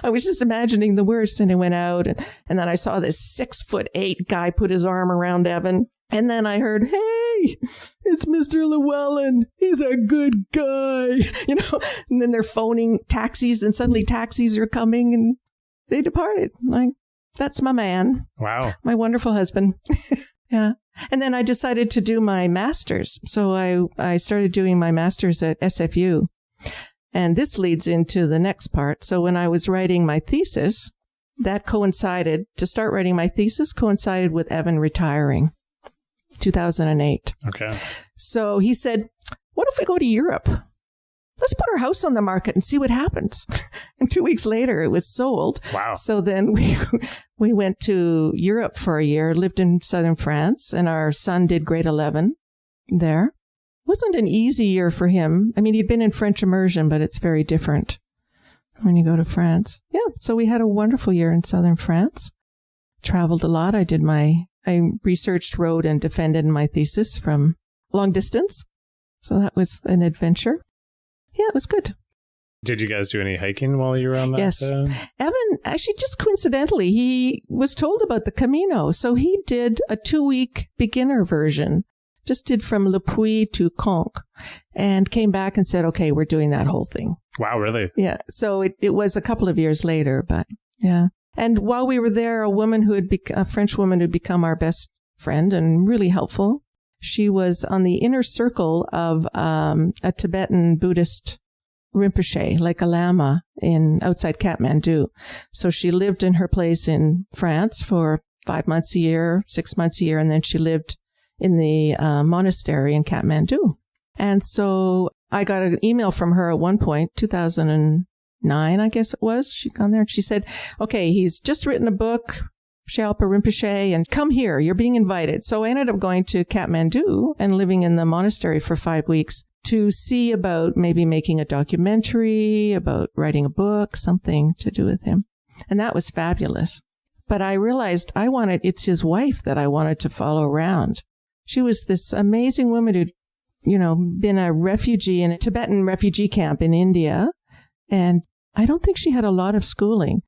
I was just imagining the worst, and I went out, and then I saw this 6'8" guy put his arm around Evan, and then I heard, hey, it's Mr. Llewellyn. He's a good guy, and then they're phoning taxis, and suddenly taxis are coming, and they departed. That's my man. Wow. My wonderful husband. Yeah. And then I decided to do my master's. So I started doing my master's at SFU. And this leads into the next part. So when I was writing my thesis, coincided with Evan retiring, 2008. Okay. So he said, what if we go to Europe? Let's put our house on the market and see what happens. And 2 weeks later, it was sold. Wow. So then we went to Europe for a year, lived in southern France, and our son did grade 11 there. It wasn't an easy year for him. I mean, he'd been in French immersion, but it's very different when you go to France. Yeah, so we had a wonderful year in southern France. Traveled a lot. I researched, wrote, and defended my thesis from long distance. So that was an adventure. Yeah, it was good. Did you guys do any hiking while you were on that? Yes. Evan, actually, just coincidentally, he was told about the Camino. So he did a 2-week beginner version, just did from Le Puy to Conques, and came back and said, okay, we're doing that whole thing. Wow, really? Yeah. So it was a couple of years later, but yeah. And while we were there, a French woman who'd become our best friend and really helpful. She was on the inner circle of a Tibetan Buddhist Rinpoche, like a lama outside Kathmandu. So she lived in her place in France for 5 months a year, 6 months a year, and then she lived in the monastery in Kathmandu. And so I got an email from her at one point, 2009, I guess it was. She'd gone there and she said, okay, he's just written a book, Sherpa Rinpoche, and come here, you're being invited. So I ended up going to Kathmandu and living in the monastery for 5 weeks to see about maybe making a documentary, about writing a book, something to do with him. And that was fabulous. But I realized it's his wife that I wanted to follow around. She was this amazing woman who'd, been a refugee in a Tibetan refugee camp in India. And I don't think she had a lot of schooling.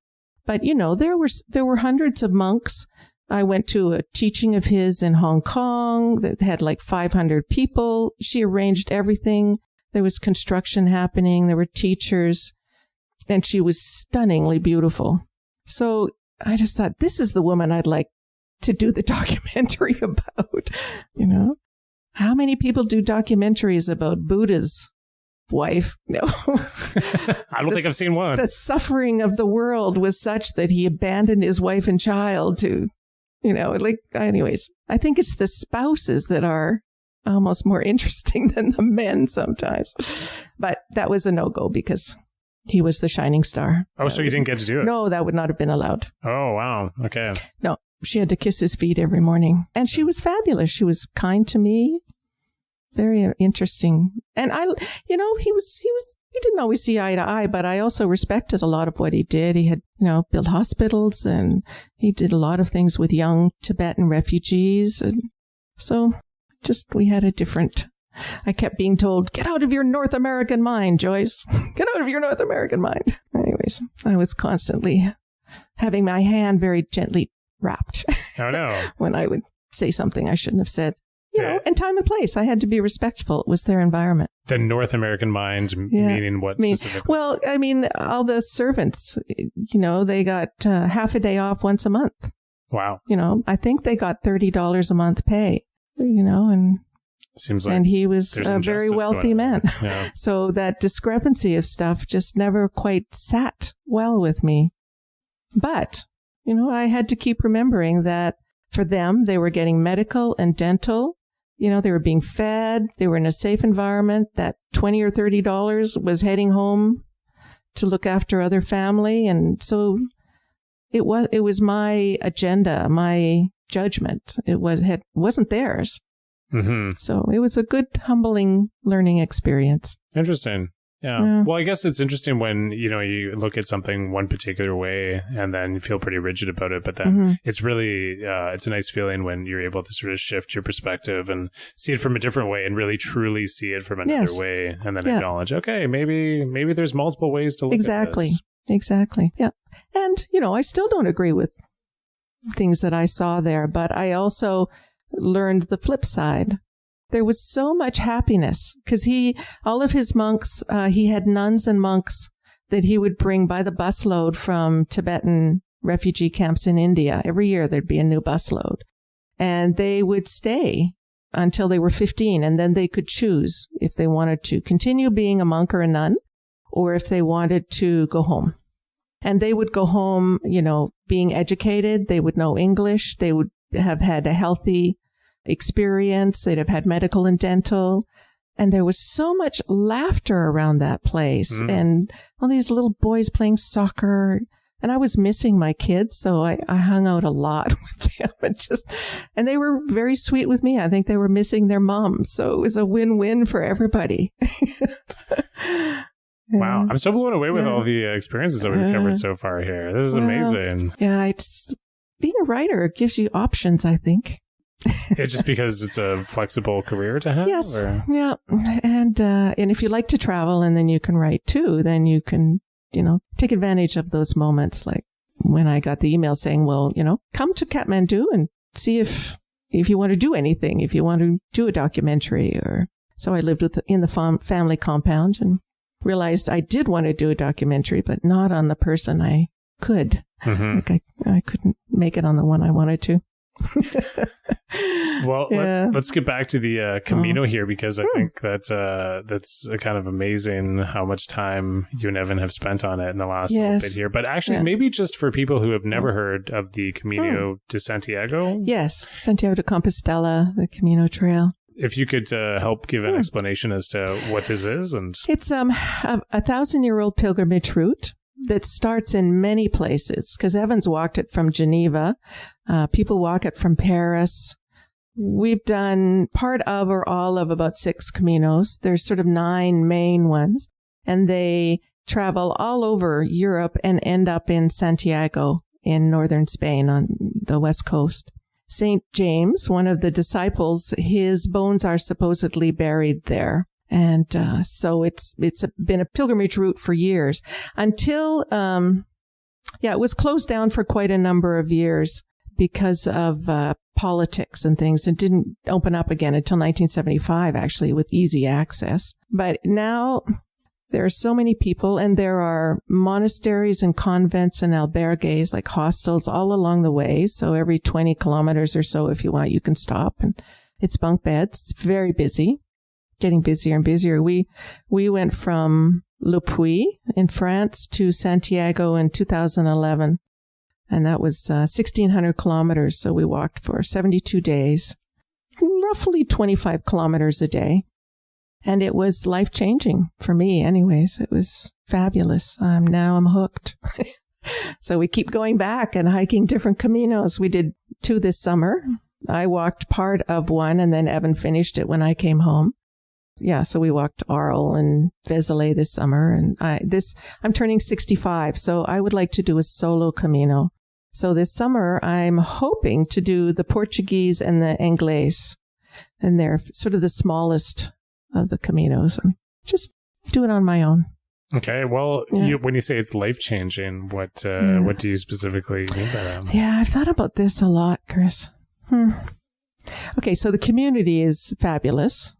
But, there were hundreds of monks. I went to a teaching of his in Hong Kong that had like 500 people. She arranged everything. There was construction happening. There were teachers. And she was stunningly beautiful. So I just thought, this is the woman I'd like to do the documentary about. How many people do documentaries about Buddha's wife? No. I don't think I've seen one. The suffering of the world was such that he abandoned his wife and child to, anyways, I think it's the spouses that are almost more interesting than the men sometimes. But that was a no-go because he was the shining star. Oh, so you didn't get to do it? No, that would not have been allowed. Oh, wow. Okay. No, she had to kiss his feet every morning. And she was fabulous. She was kind to me. Very interesting. And he didn't always see eye to eye, but I also respected a lot of what he did. He had, built hospitals and he did a lot of things with young Tibetan refugees. And so we had a different, I kept being told, get out of your North American mind, Joyce. Get out of your North American mind. Anyways, I was constantly having my hand very gently wrapped. Oh, no. When I would say something I shouldn't have said. And time and place. I had to be respectful. It was their environment. The North American mind, meaning what specifically? Well, all the servants, they got half a day off once a month. Wow. I think they got $30 a month pay, and seems like, and he was a very wealthy man. Yeah. So that discrepancy of stuff just never quite sat well with me. But, I had to keep remembering that for them, they were getting medical and dental. They were being fed. They were in a safe environment. That $20 or $30 was heading home to look after other family. And so it was my agenda, my judgment. It wasn't theirs. Mm-hmm. So it was a good, humbling learning experience. Interesting. Yeah. Well, I guess it's interesting when, you look at something one particular way and then you feel pretty rigid about it. But then it's really, it's a nice feeling when you're able to sort of shift your perspective and see it from a different way and really truly see it from another way and then acknowledge, okay, maybe there's multiple ways to look at this. Exactly. Yeah. And, I still don't agree with things that I saw there, but I also learned the flip side. There was so much happiness because all of his monks, he had nuns and monks that he would bring by the busload from Tibetan refugee camps in India. Every year there'd be a new busload. And they would stay until they were 15, and then they could choose if they wanted to continue being a monk or a nun, or if they wanted to go home. And they would go home, being educated. They would know English. They would have had a healthy experience. They'd have had medical and dental. And there was so much laughter around that place and all these little boys playing soccer. And I was missing my kids, so I hung out a lot with them and they were very sweet with me. I think they were missing their mom. So it was a win-win for everybody. Wow. I'm so blown away with all the experiences that we've covered so far here. This is amazing. Yeah. Being a writer gives you options, I think. It's just because it's a flexible career to have? Yes. Yeah. And if you like to travel and then you can write too, then you can, take advantage of those moments. Like when I got the email saying, well, come to Kathmandu and see if you want to do anything, if you want to do a documentary. So I lived in the family compound and realized I did want to do a documentary, but not on the person I could. Like I couldn't make it on the one I wanted to. Well, let's get back to the Camino here, because I think that's kind of amazing how much time you and Evan have spent on it in the last little bit here. But actually, maybe just for people who have never heard of the Camino de Santiago. Yes, Santiago de Compostela, the Camino Trail. If you could help give an explanation as to what this is. And it's a 1,000-year-old pilgrimage route that starts in many places, because Evan's walked it from Geneva. People walk it from Paris. We've done part of or all of about 6 Caminos. There's sort of 9 main ones, and they travel all over Europe and end up in Santiago in northern Spain on the west coast. St. James, one of the disciples, his bones are supposedly buried there. And so it's been a pilgrimage route for years until, it was closed down for quite a number of years because of politics and things. It didn't open up again until 1975, actually, with easy access. But now there are so many people, and there are monasteries and convents and albergues, like hostels, all along the way. So every 20 kilometers or so, if you want, you can stop. And it's bunk beds. It's very busy, getting busier and busier. We went from Le Puy in France to Santiago in 2011. And that was 1,600 kilometers. So we walked for 72 days, roughly 25 kilometers a day. And it was life-changing for me anyways. It was fabulous. Now I'm hooked. So we keep going back and hiking different Caminos. We did 2 this summer. I walked part of one, and then Evan finished it when I came home. Yeah, so we walked Arles and Vézelay this summer. And I'm turning 65, so I would like to do a solo Camino. So this summer, I'm hoping to do the Portuguese and the Anglais. And they're sort of the smallest of the Caminos, and just do it on my own. Okay, well, when you say it's life-changing, what do you specifically mean by that? Yeah, I've thought about this a lot, Chris. Okay, so the community is fabulous.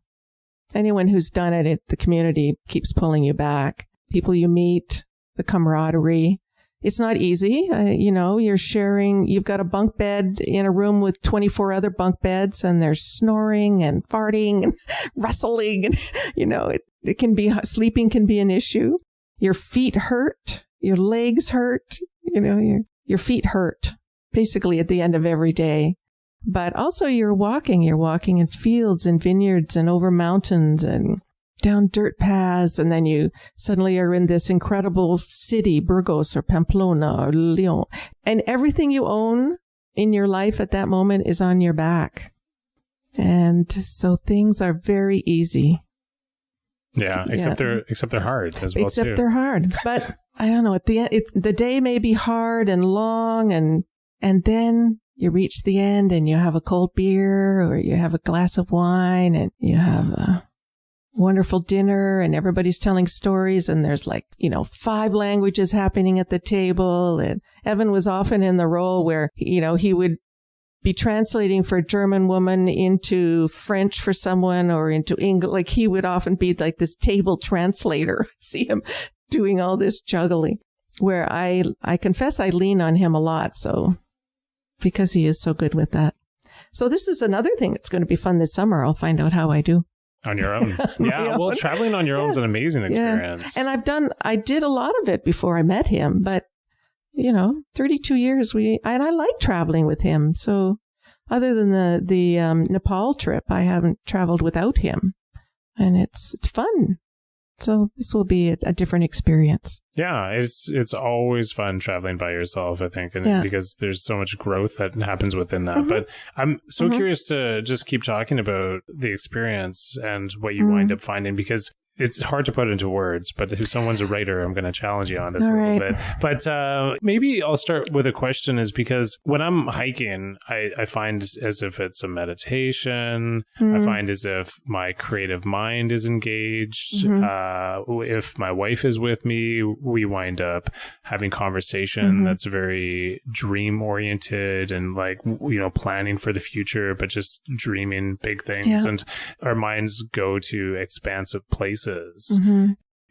Anyone who's done it, the community keeps pulling you back. People you meet, the camaraderie. It's not easy. You're sharing, you've got a bunk bed in a room with 24 other bunk beds, and there's snoring and farting and wrestling. And, it can be, sleeping can be an issue. Your feet hurt. Your legs hurt. Your feet hurt basically at the end of every day. But also you're walking in fields and vineyards and over mountains and down dirt paths, and then you suddenly are in this incredible city, Burgos or Pamplona or Lyon, and everything you own in your life at that moment is on your back. And so things are very easy. Yeah, except they're hard as well. Except they're hard. But I don't know, at the end, the day may be hard and long, and then you reach the end and you have a cold beer or you have a glass of wine and you have a wonderful dinner, and everybody's telling stories, and there's 5 languages happening at the table. And Evan was often in the role where, he would be translating for a German woman into French for someone or into English. Like, he would often be like this table translator. See him doing all this juggling, where I confess I lean on him a lot. So, because he is so good with that. So this is another thing that's going to be fun this summer. I'll find out how I do. On your own. Yeah. Well, traveling on your own is an amazing experience. Yeah. And I did a lot of it before I met him, but 32 years and I like traveling with him. So other than the Nepal trip, I haven't traveled without him, and it's fun. So this will be a different experience. Yeah, it's always fun traveling by yourself, I think, and because there's so much growth that happens within that. Mm-hmm. But I'm so curious to just keep talking about the experience and what you wind up finding, because it's hard to put into words, but if someone's a writer, I'm going to challenge you on this a little bit. But maybe I'll start with a question, is because when I'm hiking, I find as if it's a meditation. I find as if my creative mind is engaged. If my wife is with me, we wind up having conversation that's very dream oriented and planning for the future, but just dreaming big things. Yeah. And our minds go to expansive places.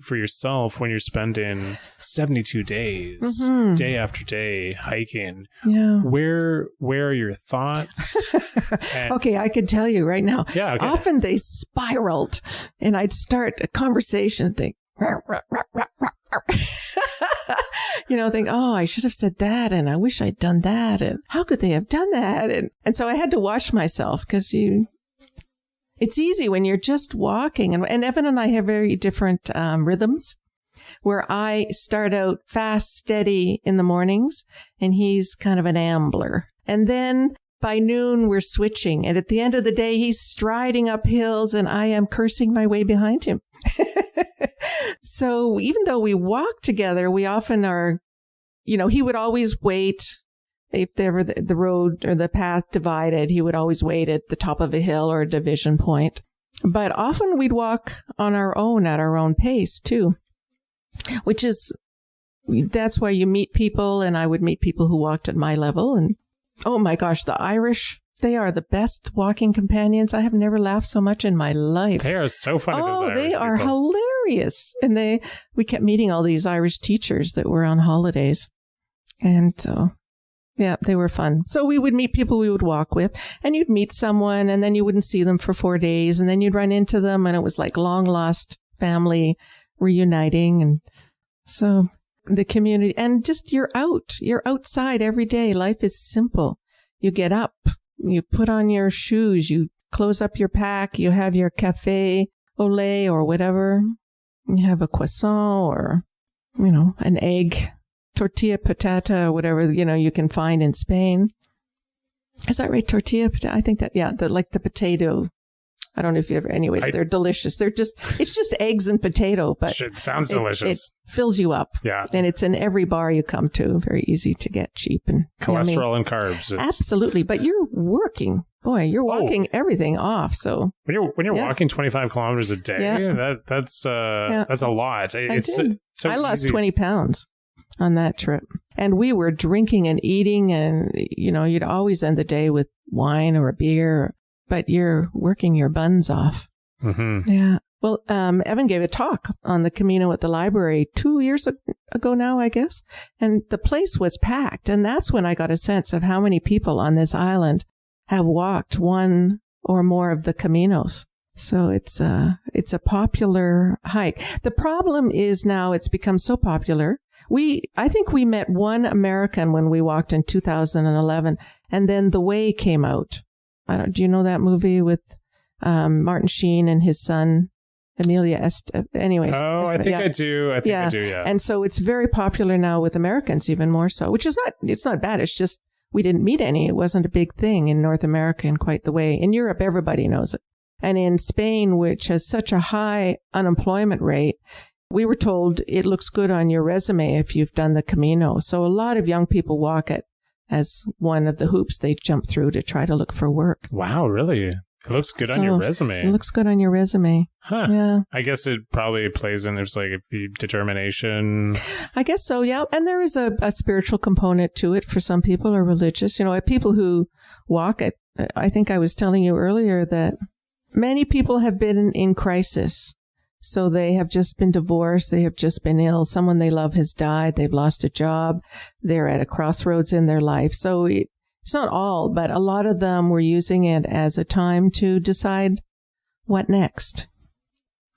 for yourself when you're spending 72 days, day after day, hiking. Yeah. Where are your thoughts? Okay, I could tell you right now. Yeah, okay. Often they spiraled, and I'd start a conversation and think, think, oh, I should have said that, and I wish I'd done that, and how could they have done that? And so I had to watch myself, because it's easy when you're just walking. And Evan and I have very different rhythms, where I start out fast, steady in the mornings, and he's kind of an ambler. And then by noon, we're switching. And at the end of the day, he's striding up hills, and I am cursing my way behind him. So even though we walk together, we often are, he would always wait. If there were the road or the path divided, he would always wait at the top of a hill or a division point. But often we'd walk on our own at our own pace too, that's why you meet people, and I would meet people who walked at my level. And oh my gosh, the Irish, they are the best walking companions. I have never laughed so much in my life. They are so funny. Oh, those Irish they are people. hilarious. And we kept meeting all these Irish teachers that were on holidays. And so, yeah, they were fun. So we would meet people we would walk with, and you'd meet someone, and then you wouldn't see them for 4 days, and then you'd run into them, and it was like long lost family reuniting. And so the community, and just you're outside every day. Life is simple. You get up, you put on your shoes, you close up your pack, you have your café au lait or whatever. You have a croissant or, an egg, tortilla patata or whatever, you can find in Spain. Is that right? Tortilla patata? I think that, yeah, the potato. I don't know if you ever, anyways, they're delicious. It's just eggs and potato, but it sounds delicious. It fills you up. Yeah. And it's in every bar you come to. Very easy to get, cheap and cholesterol yummy. And carbs. Absolutely. But you're working. Boy, you're walking everything off. So when you're walking 25 kilometers a day, that's a lot. I lost 20 pounds on that trip. And we were drinking and eating, and you'd always end the day with wine or a beer, but you're working your buns off. Mm-hmm. Yeah. Well, Evan gave a talk on the Camino at the library 2 years ago now, I guess. And the place was packed. And that's when I got a sense of how many people on this island have walked one or more of the Caminos. So it's a popular hike. The problem is now it's become so popular. I think we met one American when we walked in 2011, and then The Way came out. Do you know that movie with Martin Sheen and his son, Amelia anyways. Oh, I think I do. I do, yeah. And so it's very popular now with Americans, even more so, which is it's not bad. It's just we didn't meet any. It wasn't a big thing in North America in quite the way. In Europe, everybody knows it. And in Spain, which has such a high unemployment rate, we were told it looks good on your resume if you've done the Camino. So a lot of young people walk it as one of the hoops they jump through to try to look for work. Wow, really? It looks good on your resume. It looks good on your resume. Huh. Yeah. I guess it probably plays in, there's like the determination. I guess so, yeah. And there is a spiritual component to it for some people, or religious. People who walk it, I think I was telling you earlier that many people have been in crisis. So they have just been divorced. They have just been ill. Someone they love has died. They've lost a job. They're at a crossroads in their life. So it's not all, but a lot of them were using it as a time to decide what next.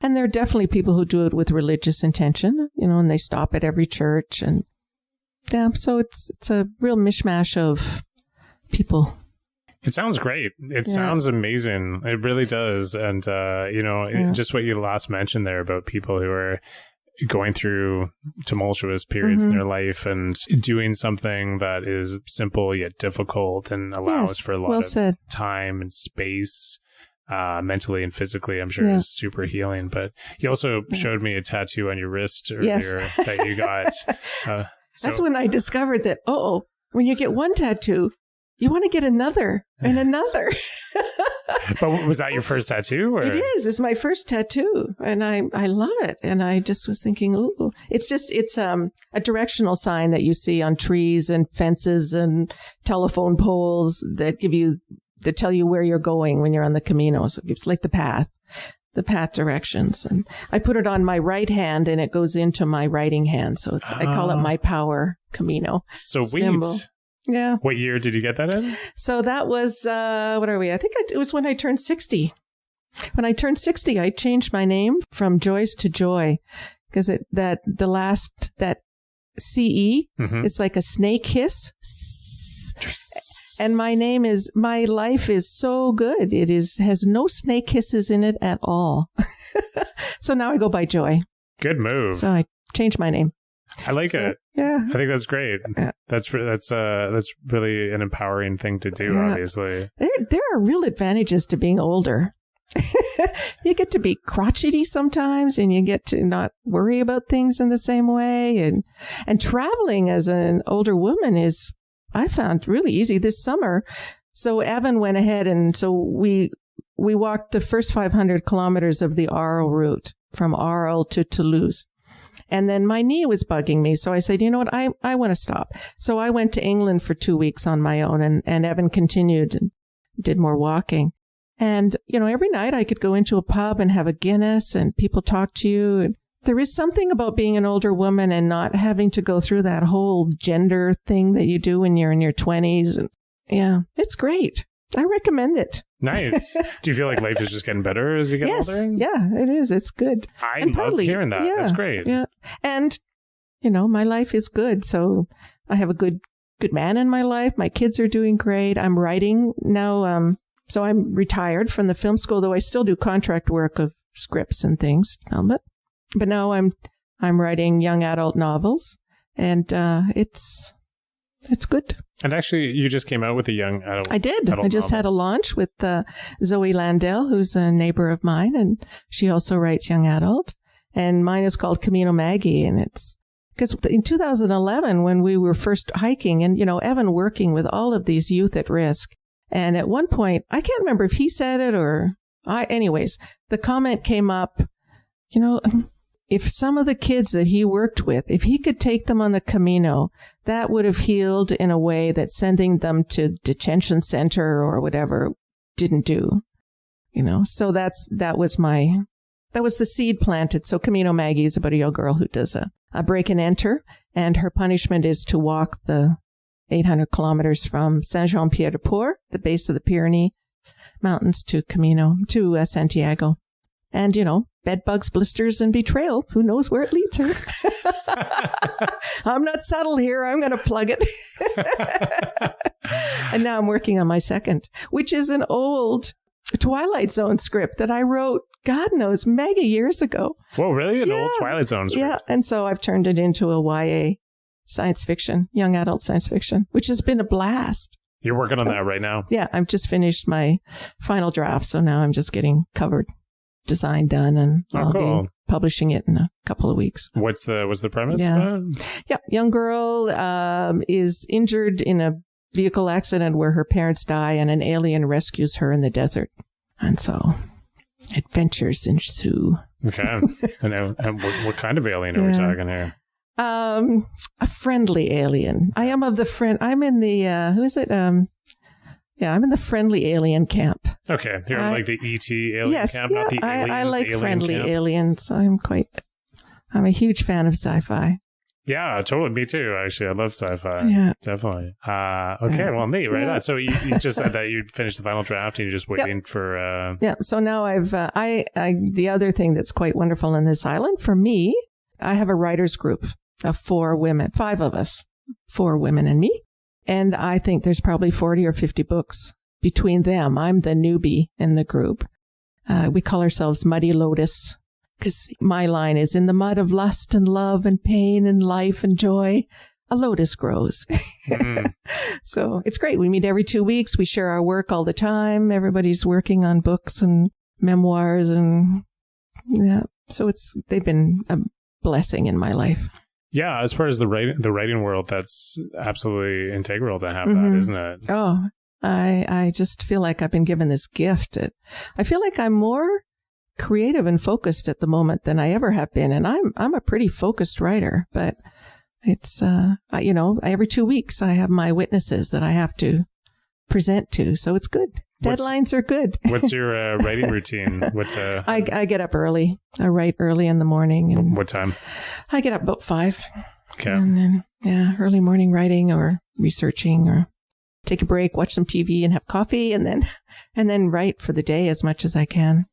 And there are definitely people who do it with religious intention, and they stop at every church. And yeah, so it's a real mishmash of people. It sounds great. It sounds amazing. It really does. And, just what you last mentioned there about people who are going through tumultuous periods in their life and doing something that is simple yet difficult and allows for a lot of time and space, mentally and physically, I'm sure is super healing. But you also showed me a tattoo on your wrist earlier that you got. That's when I discovered that, when you get one tattoo, you want to get another and another. But was that your first tattoo? Or? It is. It's my first tattoo. And I love it. And I just was thinking, it's a directional sign that you see on trees and fences and telephone poles that tell you where you're going when you're on the Camino. So it's like the path. the path directions. And I put it on my right hand and it goes into my writing hand. So I call it my power Camino. Sweet. Symbol. Yeah. What year did you get that in? So that was, what are we? I think it was when I turned 60. When I turned 60, I changed my name from Joyce to Joy because that CE, it's like a snake hiss. And my life is so good. It has no snake hisses in it at all. So now I go by Joy. Good move. So I changed my name. I like it. Yeah. I think that's great. Yeah. That's really an empowering thing to do, obviously. There are real advantages to being older. You get to be crotchety sometimes and you get to not worry about things in the same way. And traveling as an older woman is, I found, really easy this summer. So Evan went ahead and so we walked the first 500 kilometers of the Arles route from Arles to Toulouse. And then my knee was bugging me. So I said, you know what, I want to stop. So I went to England for 2 weeks on my own and Evan continued and did more walking. And, every night I could go into a pub and have a Guinness and people talk to you. And there is something about being an older woman and not having to go through that whole gender thing that you do when you're in your 20s. And yeah, it's great. I recommend it. Nice. Do you feel like life is just getting better as you get older? Yeah, it is. It's good. I love hearing that. Yeah, that's great. Yeah. And, my life is good. So I have a good man in my life. My kids are doing great. I'm writing now. So I'm retired from the film school, though I still do contract work of scripts and things. But now I'm writing young adult novels, and it's good. And actually, you just came out with a young adult. I did. I just had a launch with Zoe Landell, who's a neighbor of mine, and she also writes young adult. And mine is called Camino Maggie, and it's because in 2011, when we were first hiking, and Evan working with all of these youth at risk, and at one point, I can't remember if he said it or anyways, the comment came up, if some of the kids that he worked with, if he could take them on the Camino, that would have healed in a way that sending them to detention center or whatever didn't do, so that was the seed planted. So Camino Maggie is about a young girl who does a break and enter, and her punishment is to walk the 800 kilometers from Saint-Jean-Pied-de-Port, the base of the Pyrenees Mountains, to Santiago. And, bed bugs, blisters, and betrayal. Who knows where it leads her? I'm not subtle here. I'm going to plug it. And now I'm working on my second, which is an old Twilight Zone script that I wrote, God knows, mega years ago. Whoa, really? An old Twilight Zone script? Yeah, and so I've turned it into a YA science fiction, young adult science fiction, which has been a blast. You're working on that right now? Yeah, I've just finished my final draft, so now I'm just getting cover design done, and I'll be publishing it in a couple of weeks. What's the premise? Yeah, young girl is injured in a vehicle accident where her parents die, and an alien rescues her in the desert, and so adventures ensue. Okay, and what kind of alien are we talking here? A friendly alien. I'm in the who is it? I'm in the friendly alien camp. Okay, you're like the ET alien camp, not the aliens. I like alien friendly camp. aliens. I'm a huge fan of sci-fi. Yeah, totally. Me too. Actually, I love sci-fi. Yeah, definitely. Okay, well, neat. Right on. So you just said that you finished the final draft and you're just waiting for. Yeah. So now I've the other thing that's quite wonderful in this island for me, I have a writers group of 4 women, 5 of us, 4 women and me. And I think there's probably 40 or 50 books between them. I'm the newbie in the group. We call ourselves Muddy Lotus because my line is, in the mud of lust and love and pain and life and joy, a lotus grows. So it's great. We meet every 2 weeks. We share our work all the time. Everybody's working on books and memoirs. And so they've been a blessing in my life. Yeah, as far as the writing world, that's absolutely integral to have that, isn't it? Oh, I just feel like I've been given this gift. I feel like I'm more creative and focused at the moment than I ever have been, and I'm a pretty focused writer. But it's every 2 weeks I have my witnesses that I have to present to, so it's good. Deadlines are good. What's your writing routine? I get up early. I write early in the morning. And what time? I get up about 5. Okay. And then, early morning writing or researching or take a break, watch some TV and have coffee and then write for the day as much as I can.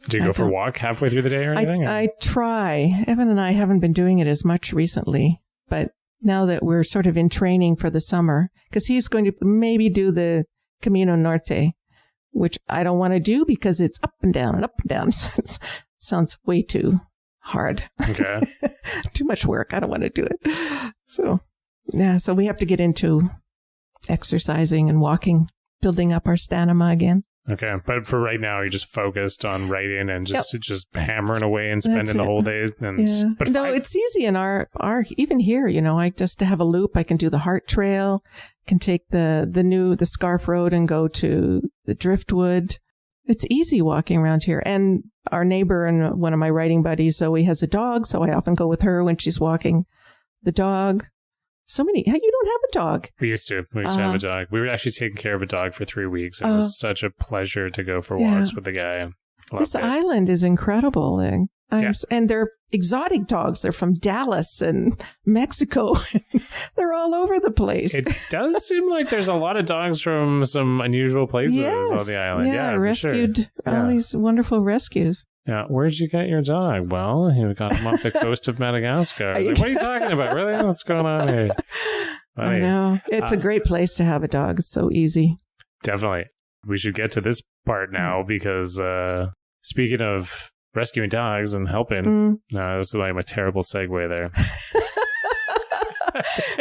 Do you go for a walk halfway through the day or anything? I try. Evan and I haven't been doing it as much recently, but now that we're sort of in training for the summer, because he's going to maybe do the Camino Norte, which I don't want to do because it's up and down and up and down. Sounds way too hard. Okay. Too much work. I don't want to do it. So we have to get into exercising and walking, building up our stamina again. Okay. But for right now, you're just focused on writing and just hammering away and spending the whole day. And, But it's easy in our even here, I just have a loop. I can do the Heart Trail, can take the Scarf Road and go to the Driftwood. It's easy walking around here. And our neighbor and one of my writing buddies, Zoe, has a dog, so I often go with her when she's walking the dog. You don't have a dog. We used to have a dog. We were actually taking care of a dog for 3 weeks. And it was such a pleasure to go for walks with the guy. This island is incredible. And they're exotic dogs. They're from Dallas and Mexico. They're all over the place. It does seem like there's a lot of dogs from some unusual places on the island. Yeah, rescued all these wonderful rescues. Yeah, where'd you get your dog? Well, you got him off the coast of Madagascar. I was like, what are you talking about? Really? What's going on here? Funny. I know. It's a great place to have a dog. It's so easy. Definitely. We should get to this part now because speaking of rescuing dogs and helping, this is like a terrible segue there.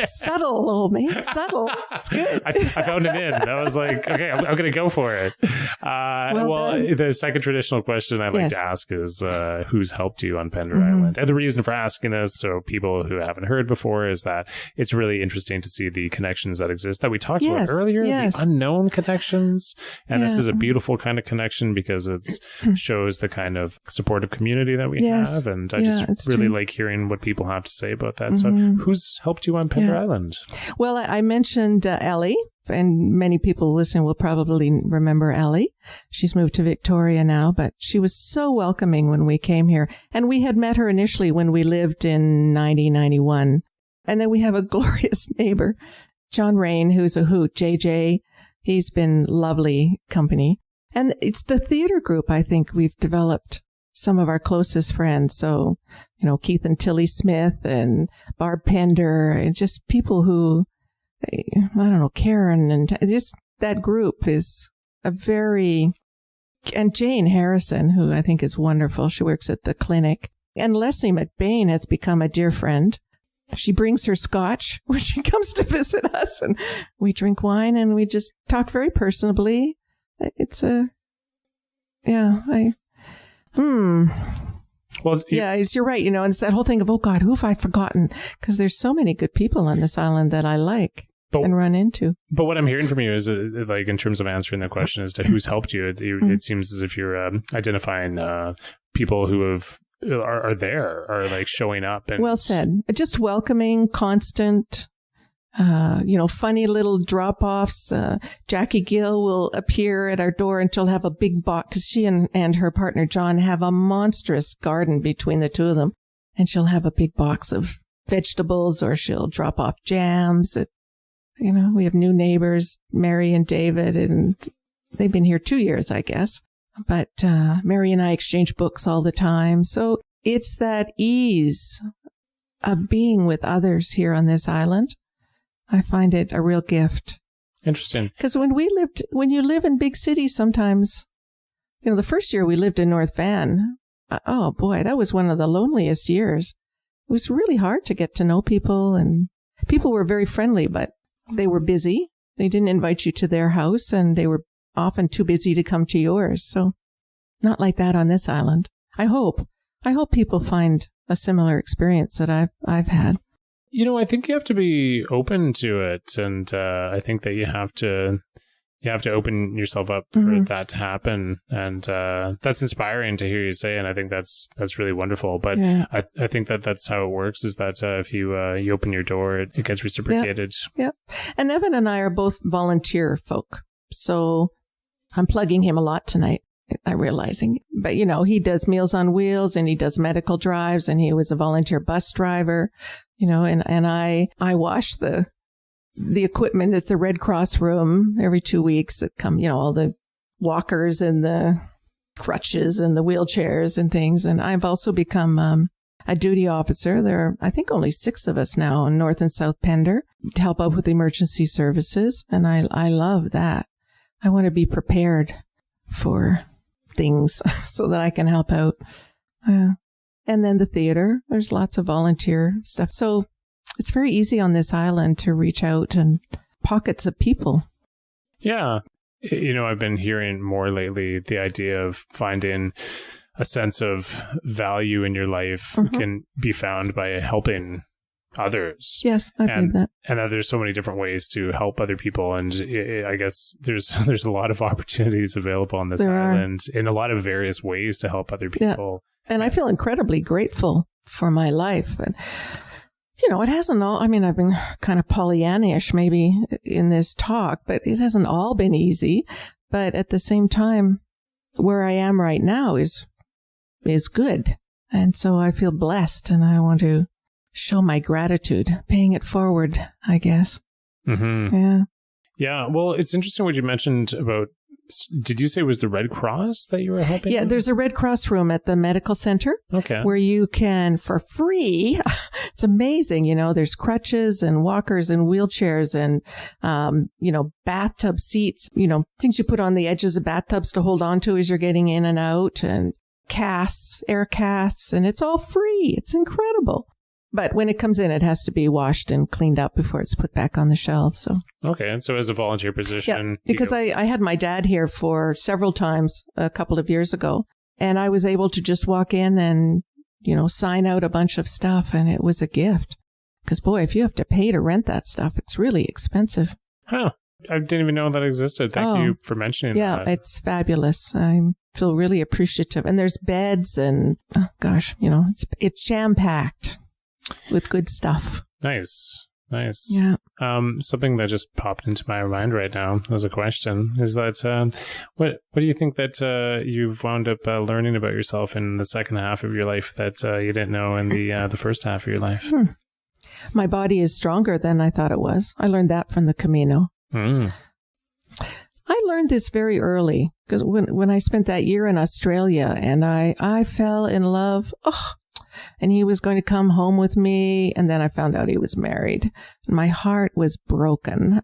Subtle, old man. Subtle. It's good. I found it in. I was like, okay, I'm going to go for it. The second traditional question I like to ask is, who's helped you on Pender Island? And the reason for asking this, so people who haven't heard before, is that it's really interesting to see the connections that exist that we talked about earlier, the unknown connections. And this is a beautiful kind of connection because it shows the kind of supportive community that we have. And I just really like hearing what people have to say about that. So who's helped you on Pender Island? Well, I mentioned Ellie, and many people listening will probably remember Ellie. She's moved to Victoria now, but she was so welcoming when we came here. And we had met her initially when we lived in 1991. And then we have a glorious neighbor, John Rain, who's a hoot, JJ. He's been lovely company. And it's the theater group, I think, we've developed some of our closest friends. So, Keith and Tilly Smith and Barb Pender, and just people who, Karen, and just that group is and Jane Harrison, who I think is wonderful. She works at the clinic. And Leslie McBain has become a dear friend. She brings her scotch when she comes to us, and we drink wine and we just talk very personably. Well, you're right. And it's that whole thing of, oh God, who have I forgotten? Because there's so many good people on this island that I like and run into. But what I'm hearing from you is, like, in terms of answering the question as to who's helped you, it seems as if you're identifying people who are there, are like showing up. And well said. Just welcoming, constant. Funny little drop-offs. Jackie Gill will appear at our door and she'll have a big box, because she and her partner John have a monstrous garden between the two of them. And she'll have a big box of vegetables, or she'll drop off jams. We have new neighbors, Mary and David, and they've been here 2 years, I guess. But Mary and I exchange books all the time. So it's that ease of being with others here on this island. I find it a real gift. Interesting. Because when you live in big cities, sometimes, the first year we lived in North Van, oh boy, that was one of the loneliest years. It was really hard to get to know people, and people were very friendly, but they were busy. They didn't invite you to their house, and they were often too busy to come to yours. So not like that on this island. I hope people find a similar experience that I've had. I think you have to be open to it, and I think that you have to open yourself up for that to happen, and that's inspiring to hear you say, and I think that's really wonderful. But I think that's how it works, is that if you open your door, it gets reciprocated. Yeah. And Evan and I are both volunteer folk, so I'm plugging him a lot tonight, I'm realizing. But, he does Meals on Wheels and he does medical drives and he was a volunteer bus driver, and I wash the equipment at the Red Cross room every 2 weeks that come, all the walkers and the crutches and the wheelchairs and things. And I've also become a duty officer. There are, I think, only 6 of us now in North and South Pender to help out with emergency services. And I love that. I want to be prepared for things so that I can help out. And then the theater, there's lots of volunteer stuff. So it's very easy on this island to reach out and pockets of people. Yeah. I've been hearing more lately the idea of finding a sense of value in your life can be found by helping others. Yes, I believe that. And that there's so many different ways to help other people. And I guess there's a lot of opportunities available on this island in a lot of various ways to help other people. Yeah. And I feel incredibly grateful for my life. And it hasn't all, I've been kind of Pollyannish maybe in this talk, but it hasn't all been easy. But at the same time, where I am right now is good. And so I feel blessed and I want to show my gratitude, paying it forward, I guess. Mm-hmm. Yeah. Yeah. Well, it's interesting what you mentioned about, did you say it was the Red Cross that you were helping? Yeah, there's a Red Cross room at the medical center. Okay. Where you can, for free, it's amazing, there's crutches and walkers and wheelchairs and, bathtub seats, things you put on the edges of bathtubs to hold on to as you're getting in and out, and air casts, and it's all free. It's incredible. But when it comes in, it has to be washed and cleaned up before it's put back on the shelf. So okay, and so as a volunteer position, yeah, because I had my dad here for several times a couple of years ago, and I was able to just walk in and sign out a bunch of stuff, and it was a gift. Because boy, if you have to pay to rent that stuff, it's really expensive. Huh? I didn't even know that existed. Thank you for mentioning that. Yeah, it's fabulous. I feel really appreciative, and there's beds, and it's jam packed with good stuff. Nice. Yeah. Something that just popped into my mind right now as a question is that what do you think that you've wound up learning about yourself in the second half of your life that you didn't know in the first half of your life? My body is stronger than I thought it was. I learned that from the Camino. I learned this very early because when I spent that year in Australia and I fell in love. And he was going to come home with me. And then I found out he was married. My heart was broken.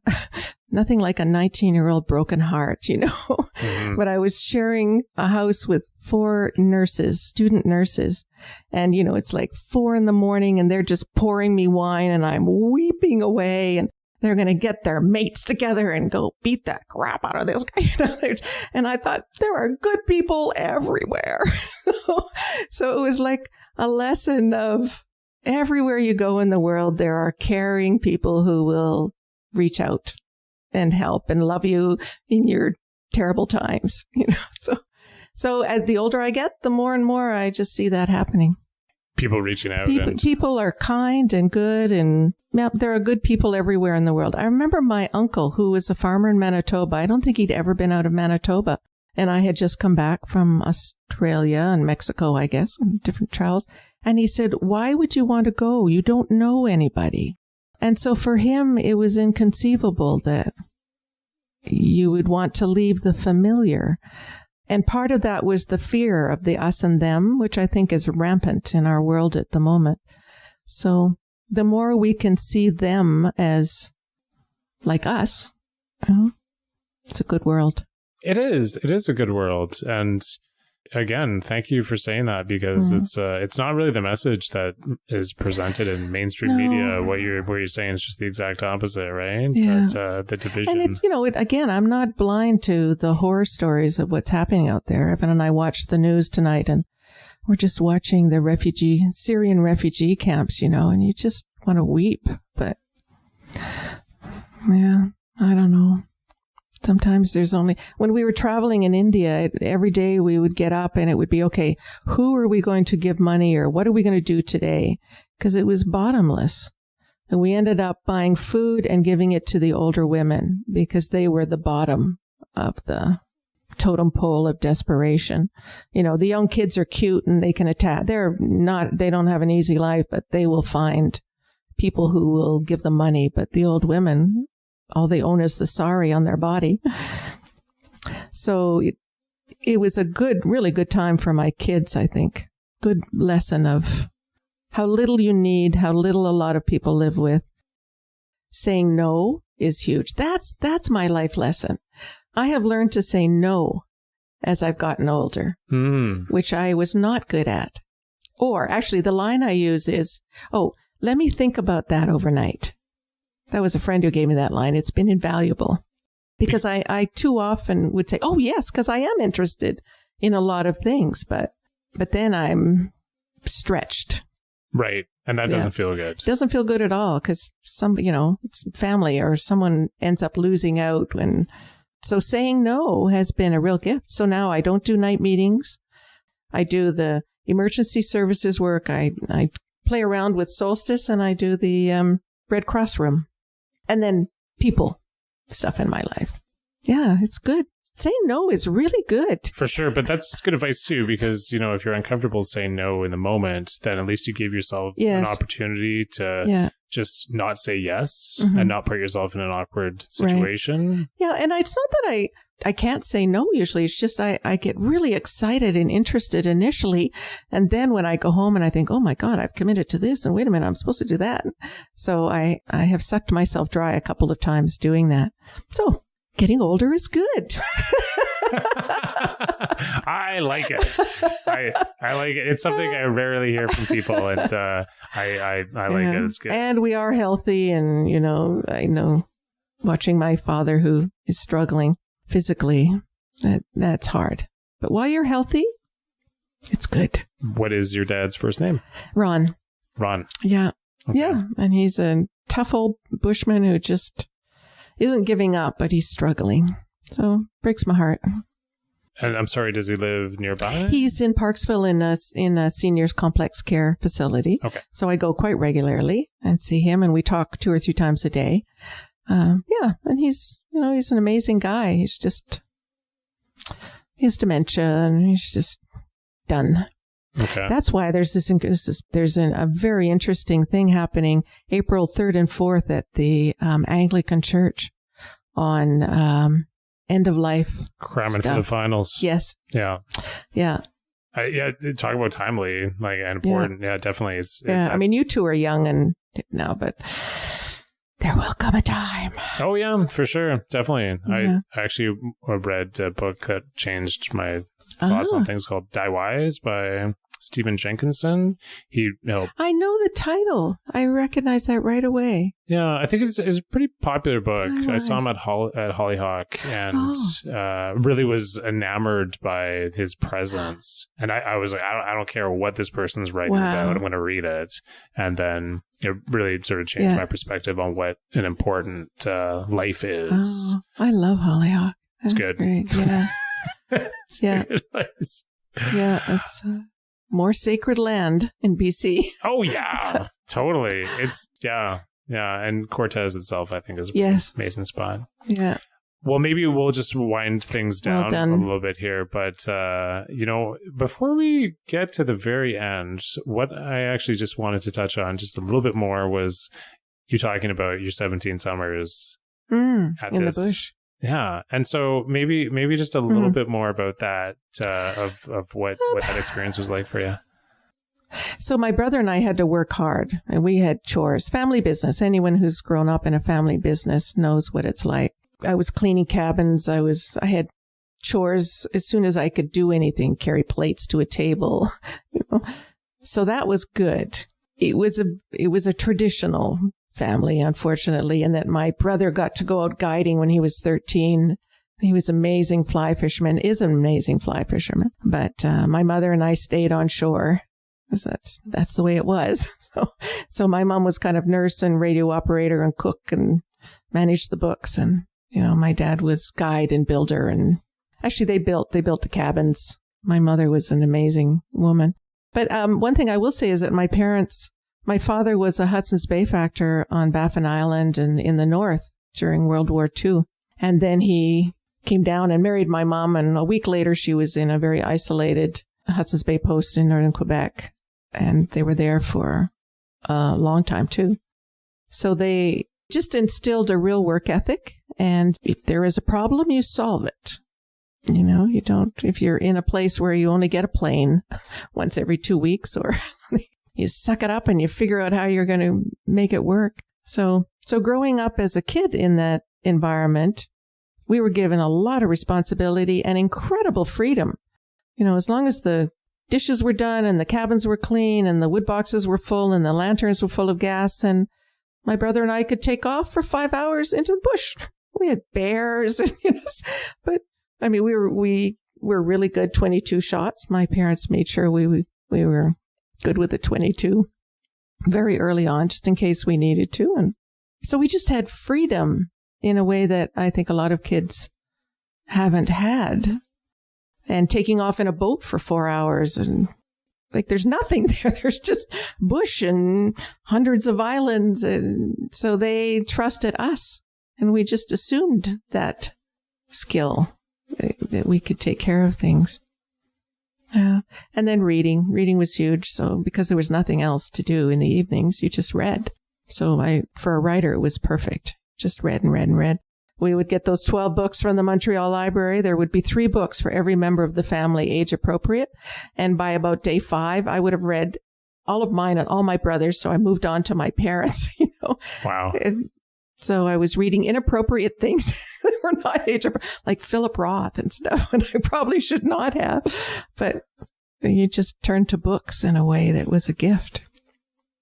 Nothing like a 19-year-old broken heart, Mm-hmm. But I was sharing a house with 4 nurses, student nurses. And, it's like 4 a.m. and they're just pouring me wine and I'm weeping away. And they're going to get their mates together and go beat the crap out of this guy. And I thought, there are good people everywhere. So it was like a lesson of everywhere you go in the world, there are caring people who will reach out and help and love you in your terrible times. So as the older I get, the more and more I just see that happening. People reaching out. People are kind and good, and there are good people everywhere in the world. I remember my uncle, who was a farmer in Manitoba. I don't think he'd ever been out of Manitoba. And I had just come back from Australia and Mexico, I guess, on different travels. And he said, why would you want to go? You don't know anybody. And so for him, it was inconceivable that you would want to leave the familiar. And part of that was the fear of the us and them, which I think is rampant in our world at the moment. So the more we can see them as like us, it's a good world. It is. It is a good world. And again, thank you for saying that, because it's not really the message that is presented in mainstream media. What you're saying is just the exact opposite, right? Yeah. That, the division. And it's, again, I'm not blind to the horror stories of what's happening out there. Evan and I watched the news tonight, and we're just watching the Syrian refugee camps, and you just want to weep. But yeah, I don't know. Sometimes there's only, when we were traveling in India, every day we would get up and it would be, okay, who are we going to give money, or what are we going to do today? Because it was bottomless. And we ended up buying food and giving it to the older women because they were the bottom of the totem pole of desperation. You know, the young kids are cute and they can attack. They don't have an easy life, but they will find people who will give them money. But the old women, all they own is the sari on their body. So it was a really good time for my kids, I think. Good lesson of how little you need, how little a lot of people live with. Saying no is huge. That's my life lesson. I have learned to say no as I've gotten older, which I was not good at. Or actually, the line I use is, "Oh, let me think about that overnight." That was a friend who gave me that line. It's been invaluable because I too often would say, "Oh, yes," because I am interested in a lot of things, but then I'm stretched. Right. And that doesn't feel good. Doesn't feel good at all because it's family or someone ends up losing out. So saying no has been a real gift. So now I don't do night meetings. I do the emergency services work. I play around with Solstice and I do the Red Cross room. And then people stuff in my life. Yeah, it's good. Saying no is really good. For sure. But that's good advice, too, because, if you're uncomfortable saying no in the moment, then at least you give yourself an opportunity to just not say yes and not put yourself in an awkward situation. Right. Yeah. And it's not that I can't say no usually. It's just I get really excited and interested initially. And then when I go home and I think, oh, my God, I've committed to this. And wait a minute, I'm supposed to do that. So I have sucked myself dry a couple of times doing that. So getting older is good. I like it. I like it. It's something I rarely hear from people, and I like it. It's good. And we are healthy, and I know watching my father who is struggling physically, that's hard. But while you're healthy, it's good. What is your dad's first name? Ron. Ron. Yeah. Okay. Yeah. And he's a tough old bushman who just isn't giving up, but he's struggling. So breaks my heart. And I'm sorry, does he live nearby? He's in Parksville in a seniors complex care facility. Okay. So I go quite regularly and see him, and we talk 2 or 3 times a day. And he's an amazing guy. He has dementia, and he's just done. Okay. That's why there's a very interesting thing happening April 3rd and 4th at the Anglican Church on end of life. Cramming for the finals. Yes. Yeah. Yeah. Talk about timely, and important. Yeah, definitely. It's I mean, you two are young and now, but there will come a time. Oh yeah, for sure, definitely. Yeah. I actually read a book that changed my thoughts on things called Die Wise by Stephen Jenkinson. I know the title. I recognize that right away. Yeah, I think it's a pretty popular book. I saw him at Hollyhock and really was enamored by his presence. And I was like, I don't care what this person's writing about. I'm going to read it. And then it really sort of changed my perspective on what an important life is. Oh, I love Hollyhock. It's good. Great. Yeah. Yeah. Yeah. It's more sacred land in BC. Oh, yeah. Totally. It's, yeah. And Cortez itself, I think, is an amazing spot. Yeah. Well, maybe we'll just wind things down a little bit here. But, before we get to the very end, what I actually just wanted to touch on just a little bit more was you talking about your 17 summers in the bush. Yeah. And so maybe just a little bit more about that, of what that experience was like for you. So my brother and I had to work hard, and we had chores, family business. Anyone who's grown up in a family business knows what it's like. I was cleaning cabins. I had chores as soon as I could do anything, carry plates to a table, So that was good. It was a traditional family, unfortunately, and that my brother got to go out guiding when he was 13. He was an amazing fly fisherman, But my mother and I stayed on shore. That's the way it was. So my mom was kind of nurse and radio operator and cook and managed the books. And, my dad was guide and builder. And actually they built the cabins. My mother was an amazing woman. But one thing I will say is that my father was a Hudson's Bay factor on Baffin Island and in the north during World War II. And then he came down and married my mom. And a week later, she was in a very isolated Hudson's Bay post in Northern Quebec. And they were there for a long time, too. So they just instilled a real work ethic. And if there is a problem, you solve it. You know, you don't, if you're in a place where you only get a plane once every 2 weeks, or you suck it up and you figure out how you're going to make it work. So growing up as a kid in that environment, we were given a lot of responsibility and incredible freedom. You know, as long as the dishes were done and the cabins were clean and the wood boxes were full and the lanterns were full of gas, and my brother and I could take off for 5 hours into the bush. We had bears, and, you know, but I mean, we were really good 22 shots. My parents made sure we were good with the 22 very early on, just in case we needed to. And so we just had freedom in a way that I think a lot of kids haven't had. And taking off in a boat for 4 hours, and like there's nothing there. There's just bush and hundreds of islands. And so they trusted us, and we just assumed that skill, that we could take care of things. And then reading was huge. So because there was nothing else to do in the evenings, you just read. So for a writer, it was perfect. Just read and read and read. We would get those 12 books from the Montreal Library. There would be 3 books for every member of the family, age appropriate. And by about day 5, I would have read all of mine and all my brothers. So I moved on to my parents, you know. Wow. So I was reading inappropriate things that were not age appropriate, like Philip Roth and stuff, and I probably should not have. But you just turned to books in a way that was a gift.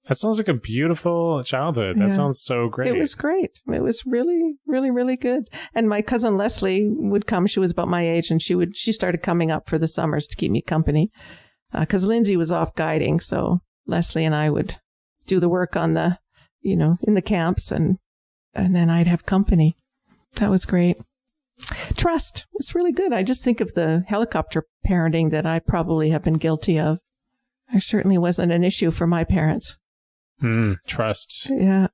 That sounds like a beautiful childhood. That sounds so great. It was great. It was really, really, really good. And my cousin Leslie would come. She was about my age, and she started coming up for the summers to keep me company, because Lindsay was off guiding. So Leslie and I would do the work on the, you know, in the camps, and then I'd have company. That was great. Trust was really good. I just think of the helicopter parenting that I probably have been guilty of. There certainly wasn't an issue for my parents. Trust. Yeah.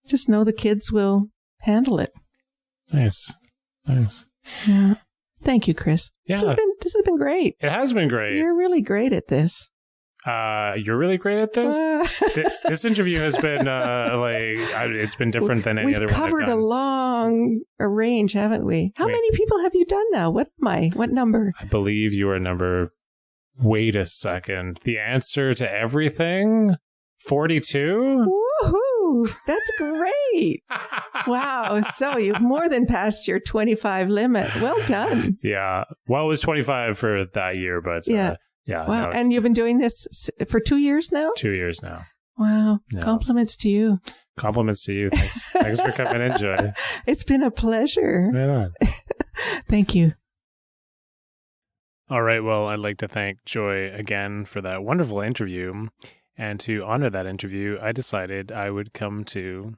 Just know the kids will handle it. Nice. Yeah. Thank you, Chris. Yeah. This has been great. It has been great. You're really great at this. You're really great at this? This interview has been, it's been different than any other one I've done. We've covered a range, haven't we? How many people have you done now? What am I? What number? I believe you are number... Wait a second. The answer to everything? 42? Woohoo! That's great. Wow. So you've more than passed your 25 limit. Well done. Yeah. Well, it was 25 for that year, but yeah. Wow. And you've been doing this for 2 years now? 2 years now. Wow. Yeah. Compliments to you. Compliments to you. Thanks for coming in, Joy. It's been a pleasure. Right on. Thank you. All right. Well, I'd like to thank Joy again for that wonderful interview. And to honor that interview, I decided I would come to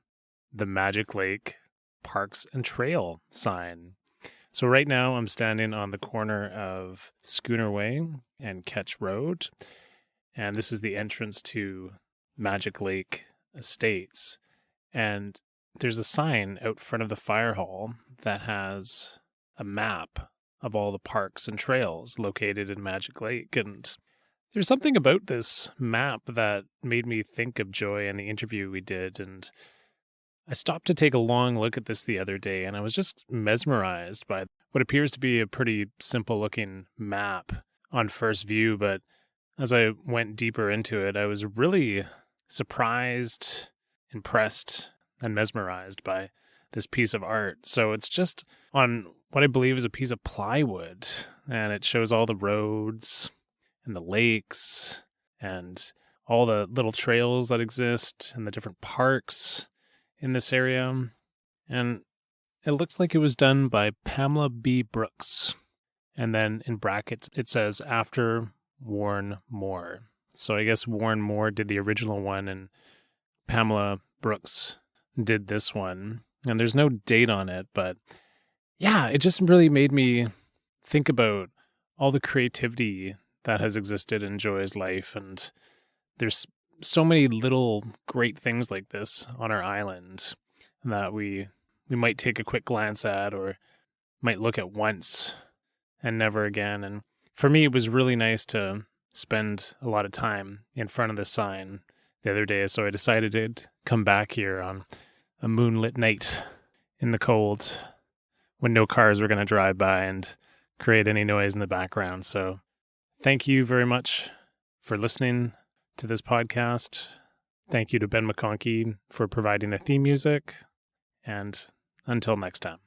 the Magic Lake Parks and Trail sign. So right now I'm standing on the corner of Schooner Way and Ketch Road. And this is the entrance to Magic Lake Estates. And there's a sign out front of the fire hall that has a map of all the parks and trails located in Magic Lake. And there's something about this map that made me think of Joy and the interview we did. And I stopped to take a long look at this the other day, and I was just mesmerized by what appears to be a pretty simple looking map on first view. But as I went deeper into it, I was really surprised, impressed, and mesmerized by this piece of art. So it's just on what I believe is a piece of plywood, and it shows all the roads and the lakes and all the little trails that exist and the different parks in this area. And it looks like it was done by Pamela B. Brooks. And then in brackets, it says after Warren Moore. So I guess Warren Moore did the original one and Pamela Brooks did this one. And there's no date on it, but yeah, it just really made me think about all the creativity that has existed in Joy's life. And there's so many little great things like this on our island that we might take a quick glance at or might look at once and never again. And for me, it was really nice to spend a lot of time in front of the sign the other day. So I decided to come back here on a moonlit night in the cold when no cars were going to drive by and create any noise in the background. So thank you very much for listening to this podcast. Thank you to Ben McConkey for providing the theme music. And until next time.